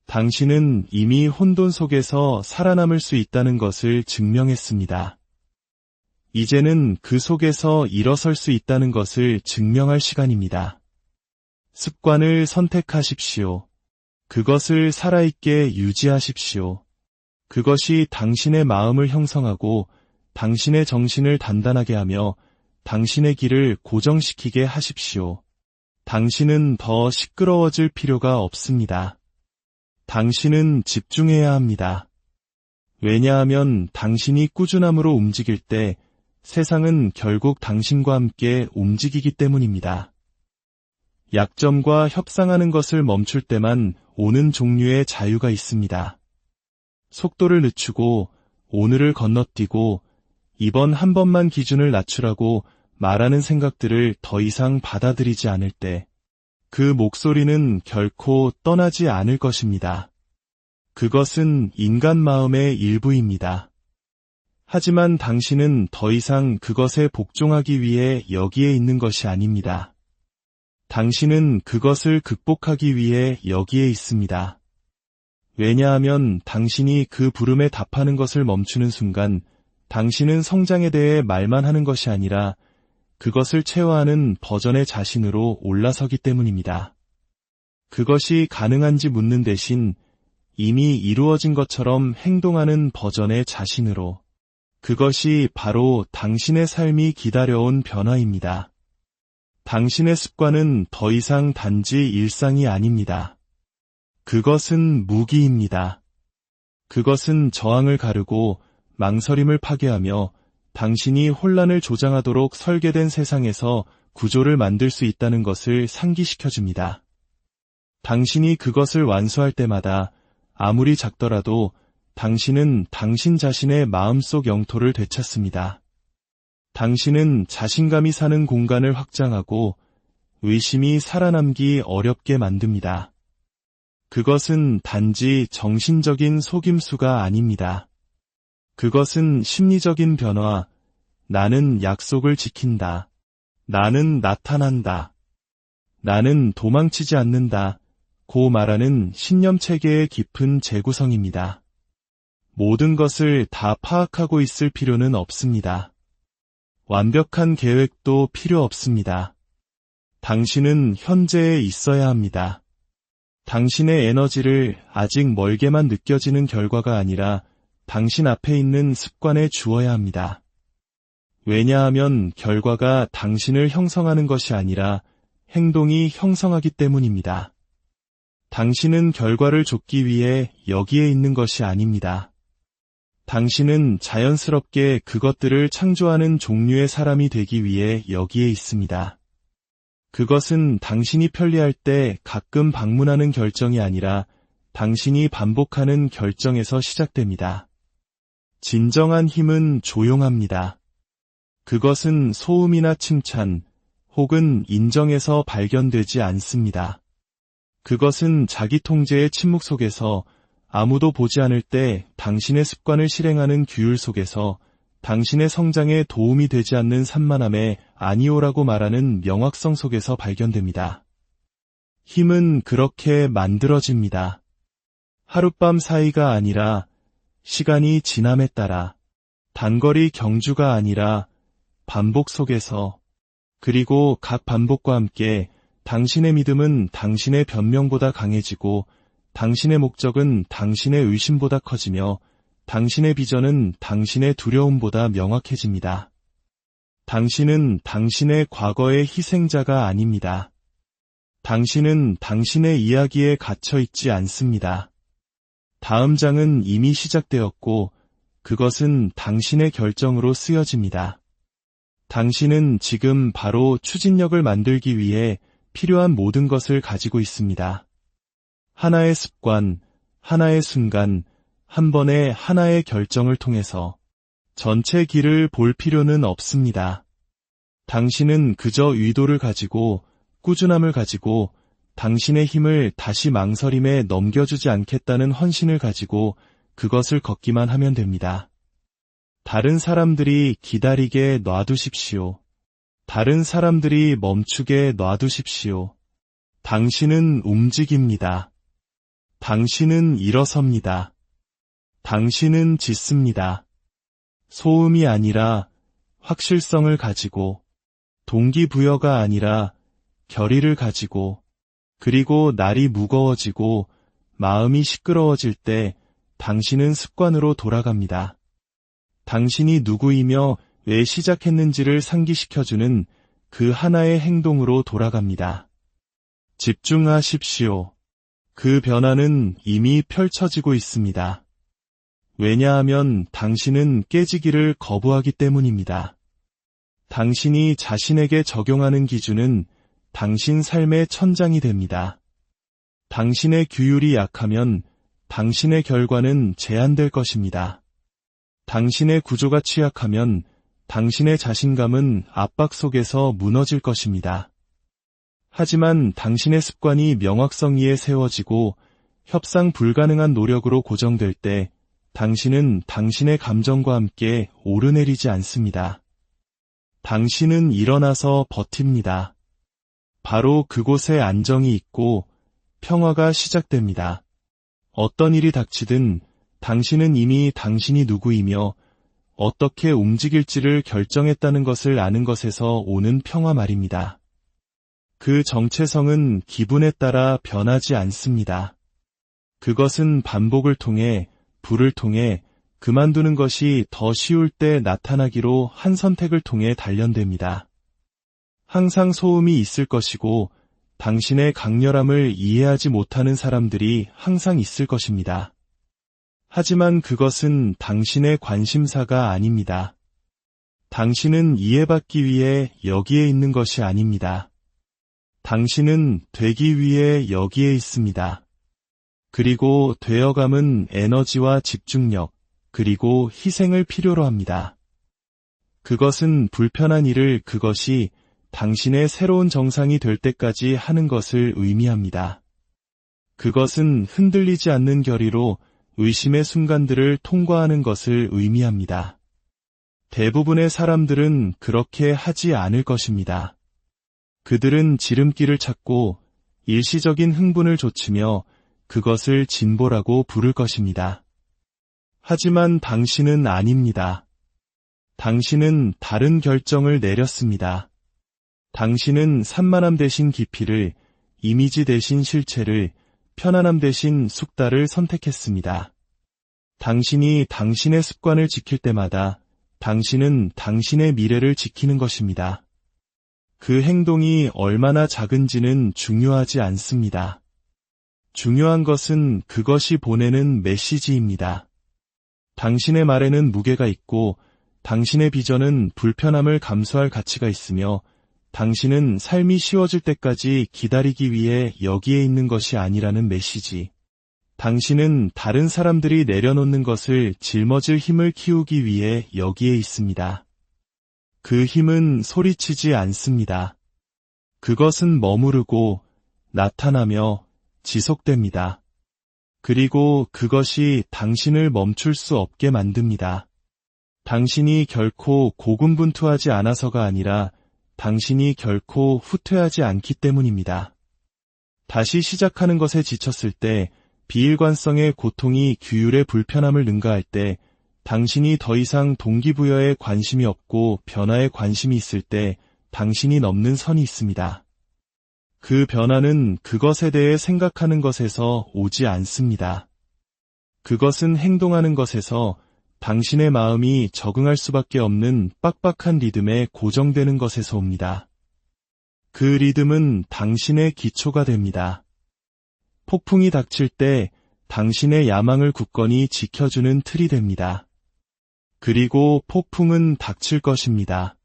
당신은 이미 혼돈 속에서 살아남을 수 있다는 것을 증명했습니다. 이제는 그 속에서 일어설 수 있다는 것을 증명할 시간입니다. 습관을 선택하십시오. 그것을 살아있게 유지하십시오. 그것이 당신의 마음을 형성하고 당신의 정신을 단단하게 하며 당신의 길을 고정시키게 하십시오. 당신은 더 시끄러워질 필요가 없습니다. 당신은 집중해야 합니다. 왜냐하면 당신이 꾸준함으로 움직일 때 세상은 결국 당신과 함께 움직이기 때문입니다. 약점과 협상하는 것을 멈출 때만 오는 종류의 자유가 있습니다. 속도를 늦추고 오늘을 건너뛰고 이번 한 번만 기준을 낮추라고 말하는 생각들을 더 이상 받아들이지 않을 때 그 목소리는 결코 떠나지 않을 것입니다. 그것은 인간 마음의 일부입니다. 하지만 당신은 더 이상 그것에 복종하기 위해 여기에 있는 것이 아닙니다. 당신은 그것을 극복하기 위해 여기에 있습니다. 왜냐하면 당신이 그 부름에 답하는 것을 멈추는 순간 당신은 성장에 대해 말만 하는 것이 아니라 그것을 체화하는 버전의 자신으로 올라서기 때문입니다. 그것이 가능한지 묻는 대신 이미 이루어진 것처럼 행동하는 버전의 자신으로. 그것이 바로 당신의 삶이 기다려온 변화입니다. 당신의 습관은 더 이상 단지 일상이 아닙니다. 그것은 무기입니다. 그것은 저항을 가르고 망설임을 파괴하며 당신이 혼란을 조장하도록 설계된 세상에서 구조를 만들 수 있다는 것을 상기시켜줍니다. 당신이 그것을 완수할 때마다 아무리 작더라도 당신은 당신 자신의 마음속 영토를 되찾습니다. 당신은 자신감이 사는 공간을 확장하고 의심이 살아남기 어렵게 만듭니다. 그것은 단지 정신적인 속임수가 아닙니다. 그것은 심리적인 변화, 나는 약속을 지킨다. 나는 나타난다. 나는 도망치지 않는다. 고 말하는 신념체계의 깊은 재구성입니다. 모든 것을 다 파악하고 있을 필요는 없습니다. 완벽한 계획도 필요 없습니다. 당신은 현재에 있어야 합니다. 당신의 에너지를 아직 멀게만 느껴지는 결과가 아니라 당신 앞에 있는 습관에 주어야 합니다. 왜냐하면 결과가 당신을 형성하는 것이 아니라 행동이 형성하기 때문입니다. 당신은 결과를 좇기 위해 여기에 있는 것이 아닙니다. 당신은 자연스럽게 그것들을 창조하는 종류의 사람이 되기 위해 여기에 있습니다. 그것은 당신이 편리할 때 가끔 방문하는 결정이 아니라 당신이 반복하는 결정에서 시작됩니다. 진정한 힘은 조용합니다. 그것은 소음이나 칭찬 혹은 인정에서 발견되지 않습니다. 그것은 자기 통제의 침묵 속에서 아무도 보지 않을 때 당신의 습관을 실행하는 규율 속에서 당신의 성장에 도움이 되지 않는 산만함에 아니오라고 말하는 명확성 속에서 발견됩니다. 힘은 그렇게 만들어집니다. 하룻밤 사이가 아니라 시간이 지남에 따라, 단거리 경주가 아니라 반복 속에서, 그리고 각 반복과 함께 당신의 믿음은 당신의 변명보다 강해지고 당신의 목적은 당신의 의심보다 커지며 당신의 비전은 당신의 두려움보다 명확해집니다. 당신은 당신의 과거의 희생자가 아닙니다. 당신은 당신의 이야기에 갇혀 있지 않습니다. 다음 장은 이미 시작되었고 그것은 당신의 결정으로 쓰여집니다. 당신은 지금 바로 추진력을 만들기 위해 필요한 모든 것을 가지고 있습니다. 하나의 습관, 하나의 순간, 한 번의 하나의 결정을 통해서 전체 길을 볼 필요는 없습니다. 당신은 그저 의도를 가지고 꾸준함을 가지고 당신의 힘을 다시 망설임에 넘겨주지 않겠다는 헌신을 가지고 그것을 걷기만 하면 됩니다. 다른 사람들이 기다리게 놔두십시오. 다른 사람들이 멈추게 놔두십시오. 당신은 움직입니다. 당신은 일어섭니다. 당신은 짓습니다. 소음이 아니라 확실성을 가지고, 동기부여가 아니라 결의를 가지고, 그리고 날이 무거워지고 마음이 시끄러워질 때 당신은 습관으로 돌아갑니다. 당신이 누구이며 왜 시작했는지를 상기시켜주는 그 하나의 행동으로 돌아갑니다. 집중하십시오. 그 변화는 이미 펼쳐지고 있습니다. 왜냐하면 당신은 깨지기를 거부하기 때문입니다. 당신이 자신에게 적용하는 기준은 당신 삶의 천장이 됩니다. 당신의 규율이 약하면 당신의 결과는 제한될 것입니다. 당신의 구조가 취약하면 당신의 자신감은 압박 속에서 무너질 것입니다. 하지만 당신의 습관이 명확성 위에 세워지고 협상 불가능한 노력으로 고정될 때 당신은 당신의 감정과 함께 오르내리지 않습니다. 당신은 일어나서 버팁니다. 바로 그곳에 안정이 있고 평화가 시작됩니다. 어떤 일이 닥치든 당신은 이미 당신이 누구이며 어떻게 움직일지를 결정했다는 것을 아는 것에서 오는 평화 말입니다. 그 정체성은 기분에 따라 변하지 않습니다. 그것은 반복을 통해, 불을 통해 그만두는 것이 더 쉬울 때 나타나기로 한 선택을 통해 단련됩니다. 항상 소음이 있을 것이고 당신의 강렬함을 이해하지 못하는 사람들이 항상 있을 것입니다. 하지만 그것은 당신의 관심사가 아닙니다. 당신은 이해받기 위해 여기에 있는 것이 아닙니다. 당신은 되기 위해 여기에 있습니다. 그리고 되어감은 에너지와 집중력, 그리고 희생을 필요로 합니다. 그것은 불편한 일을 그것이 당신의 새로운 정상이 될 때까지 하는 것을 의미합니다. 그것은 흔들리지 않는 결의로 의심의 순간들을 통과하는 것을 의미합니다. 대부분의 사람들은 그렇게 하지 않을 것입니다. 그들은 지름길을 찾고 일시적인 흥분을 좇으며 그것을 진보라고 부를 것입니다. 하지만 당신은 아닙니다. 당신은 다른 결정을 내렸습니다. 당신은 산만함 대신 깊이를, 이미지 대신 실체를, 편안함 대신 숙달을 선택했습니다. 당신이 당신의 습관을 지킬 때마다 당신은 당신의 미래를 지키는 것입니다. 그 행동이 얼마나 작은지는 중요하지 않습니다. 중요한 것은 그것이 보내는 메시지입니다. 당신의 말에는 무게가 있고 당신의 비전은 불편함을 감수할 가치가 있으며 당신은 삶이 쉬워질 때까지 기다리기 위해 여기에 있는 것이 아니라는 메시지. 당신은 다른 사람들이 내려놓는 것을 짊어질 힘을 키우기 위해 여기에 있습니다. 그 힘은 소리치지 않습니다. 그것은 머무르고 나타나며 지속됩니다. 그리고 그것이 당신을 멈출 수 없게 만듭니다. 당신이 결코 고군분투하지 않아서가 아니라 당신이 결코 후퇴하지 않기 때문입니다. 다시 시작하는 것에 지쳤을 때, 비일관성의 고통이 규율의 불편함을 능가할 때, 당신이 더 이상 동기부여에 관심이 없고 변화에 관심이 있을 때 당신이 넘는 선이 있습니다. 그 변화는 그것에 대해 생각하는 것에서 오지 않습니다. 그것은 행동하는 것에서 당신의 마음이 적응할 수밖에 없는 빡빡한 리듬에 고정되는 것에서 옵니다. 그 리듬은 당신의 기초가 됩니다. 폭풍이 닥칠 때 당신의 야망을 굳건히 지켜주는 틀이 됩니다. 그리고 폭풍은 닥칠 것입니다.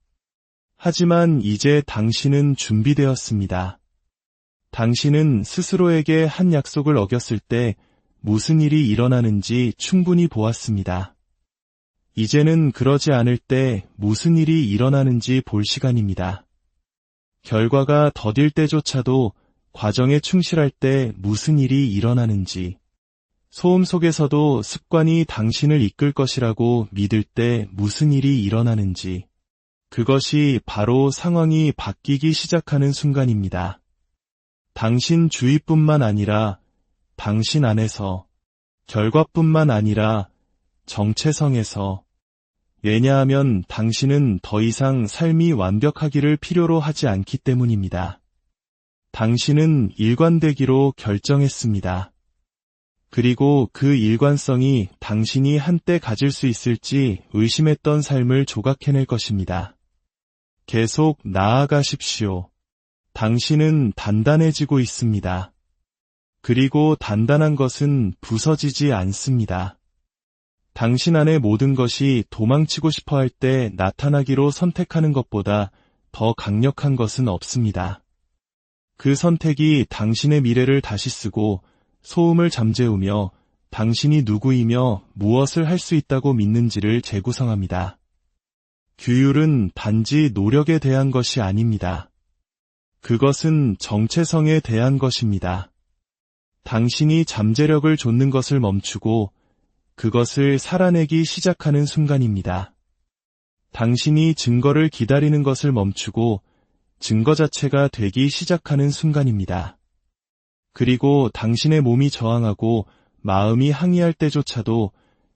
하지만 이제 당신은 준비되었습니다. 당신은 스스로에게 한 약속을 어겼을 때 무슨 일이 일어나는지 충분히 보았습니다. 이제는 그러지 않을 때 무슨 일이 일어나는지 볼 시간입니다. 결과가 더딜 때조차도 과정에 충실할 때 무슨 일이 일어나는지, 소음 속에서도 습관이 당신을 이끌 것이라고 믿을 때 무슨 일이 일어나는지, 그것이 바로 상황이 바뀌기 시작하는 순간입니다. 당신 주위뿐만 아니라 당신 안에서, 결과뿐만 아니라 정체성에서, 왜냐하면 당신은 더 이상 삶이 완벽하기를 필요로 하지 않기 때문입니다. 당신은 일관되기로 결정했습니다. 그리고 그 일관성이 당신이 한때 가질 수 있을지 의심했던 삶을 조각해낼 것입니다. 계속 나아가십시오. 당신은 단단해지고 있습니다. 그리고 단단한 것은 부서지지 않습니다. 당신 안의 모든 것이 도망치고 싶어 할 때 나타나기로 선택하는 것보다 더 강력한 것은 없습니다. 그 선택이 당신의 미래를 다시 쓰고 소음을 잠재우며 당신이 누구이며 무엇을 할 수 있다고 믿는지를 재구성합니다. 규율은 단지 노력에 대한 것이 아닙니다. 그것은 정체성에 대한 것입니다. 당신이 잠재력을 좇는 것을 멈추고 그것을 살아내기 시작하는 순간입니다. 당신이 증거를 기다리는 것을 멈추고 증거 자체가 되기 시작하는 순간입니다. 그리고 당신의 몸이 저항하고 마음이 항의할 때조차도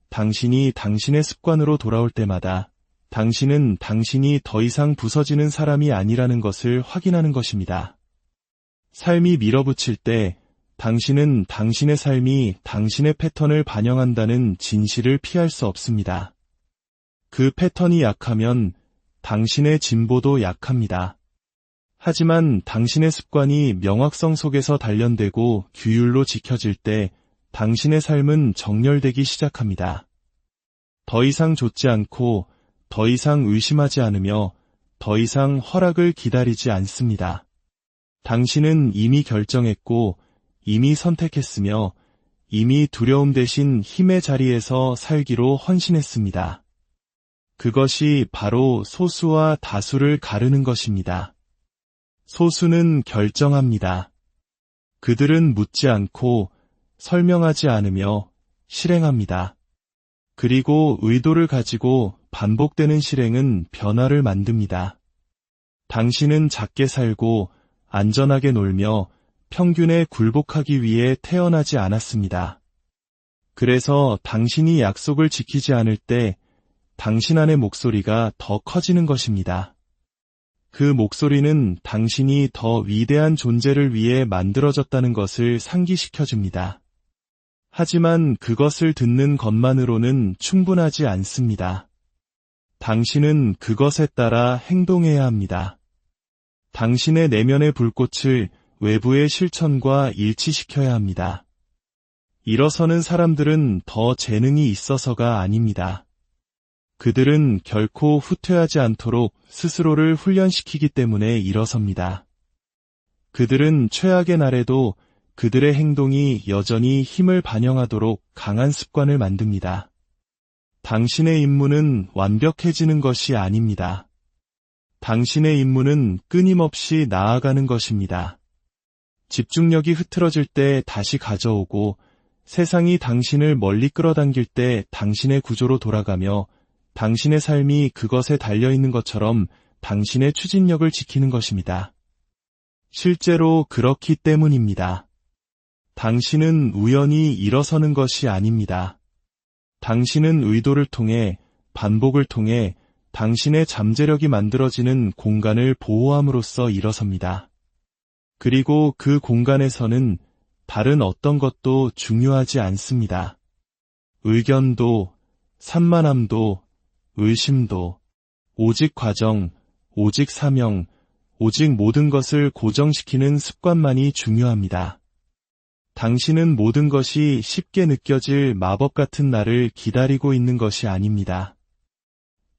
당신이 당신의 습관으로 돌아올 때마다 당신은 당신이 더 이상 부서지는 사람이 아니라는 것을 확인하는 것입니다. 삶이 밀어붙일 때 당신은 당신의 삶이 당신의 패턴을 반영한다는 진실을 피할 수 없습니다. 그 패턴이 약하면 당신의 진보도 약합니다. 하지만 당신의 습관이 명확성 속에서 단련되고 규율로 지켜질 때 당신의 삶은 정렬되기 시작합니다. 더 이상 좇지 않고 더 이상 의심하지 않으며 더 이상 허락을 기다리지 않습니다. 당신은 이미 결정했고 이미 선택했으며 이미 두려움 대신 힘의 자리에서 살기로 헌신했습니다. 그것이 바로 소수와 다수를 가르는 것입니다. 소수는 결정합니다. 그들은 묻지 않고 설명하지 않으며 실행합니다. 그리고 의도를 가지고 반복되는 실행은 변화를 만듭니다. 당신은 작게 살고 안전하게 놀며 평균에 굴복하기 위해 태어나지 않았습니다. 그래서 당신이 약속을 지키지 않을 때 당신 안의 목소리가 더 커지는 것입니다. 그 목소리는 당신이 더 위대한 존재를 위해 만들어졌다는 것을 상기시켜줍니다. 하지만 그것을 듣는 것만으로는 충분하지 않습니다. 당신은 그것에 따라 행동해야 합니다. 당신의 내면의 불꽃을 외부의 실천과 일치시켜야 합니다. 일어서는 사람들은 더 재능이 있어서가 아닙니다. 그들은 결코 후퇴하지 않도록 스스로를 훈련시키기 때문에 일어섭니다. 그들은 최악의 날에도 그들의 행동이 여전히 힘을 반영하도록 강한 습관을 만듭니다. 당신의 임무는 완벽해지는 것이 아닙니다. 당신의 임무는 끊임없이 나아가는 것입니다. 집중력이 흐트러질 때 다시 가져오고 세상이 당신을 멀리 끌어당길 때 당신의 구조로 돌아가며 당신의 삶이 그것에 달려있는 것처럼 당신의 추진력을 지키는 것입니다. 실제로 그렇기 때문입니다. 당신은 우연히 일어서는 것이 아닙니다. 당신은 의도를 통해, 반복을 통해 당신의 잠재력이 만들어지는 공간을 보호함으로써 일어섭니다. 그리고 그 공간에서는 다른 어떤 것도 중요하지 않습니다. 의견도, 산만함도, 의심도, 오직 과정, 오직 사명, 오직 모든 것을 고정시키는 습관만이 중요합니다. 당신은 모든 것이 쉽게 느껴질 마법 같은 날을 기다리고 있는 것이 아닙니다.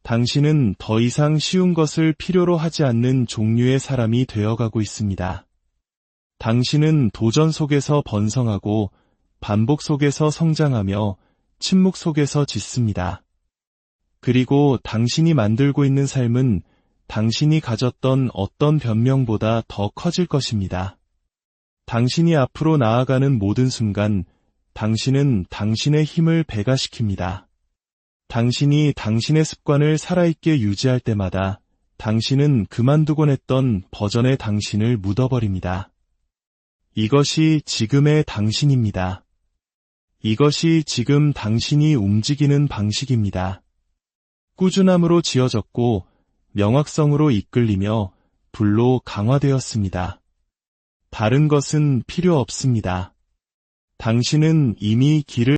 당신은 더 이상 쉬운 것을 필요로 하지 않는 종류의 사람이 되어가고 있습니다. 당신은 도전 속에서 번성하고 반복 속에서 성장하며 침묵 속에서 짓습니다. 그리고 당신이 만들고 있는 삶은 당신이 가졌던 어떤 변명보다 더 커질 것입니다. 당신이 앞으로 나아가는 모든 순간 당신은 당신의 힘을 배가시킵니다. 당신이 당신의 습관을 살아있게 유지할 때마다 당신은 그만두곤 했던 버전의 당신을 묻어버립니다. 이것이 지금의 당신입니다. 이것이 지금 당신이 움직이는 방식입니다. 꾸준함으로 지어졌고 명확성으로 이끌리며 불로 강화되었습니다. 다른 것은 필요 없습니다. 당신은 이미 길을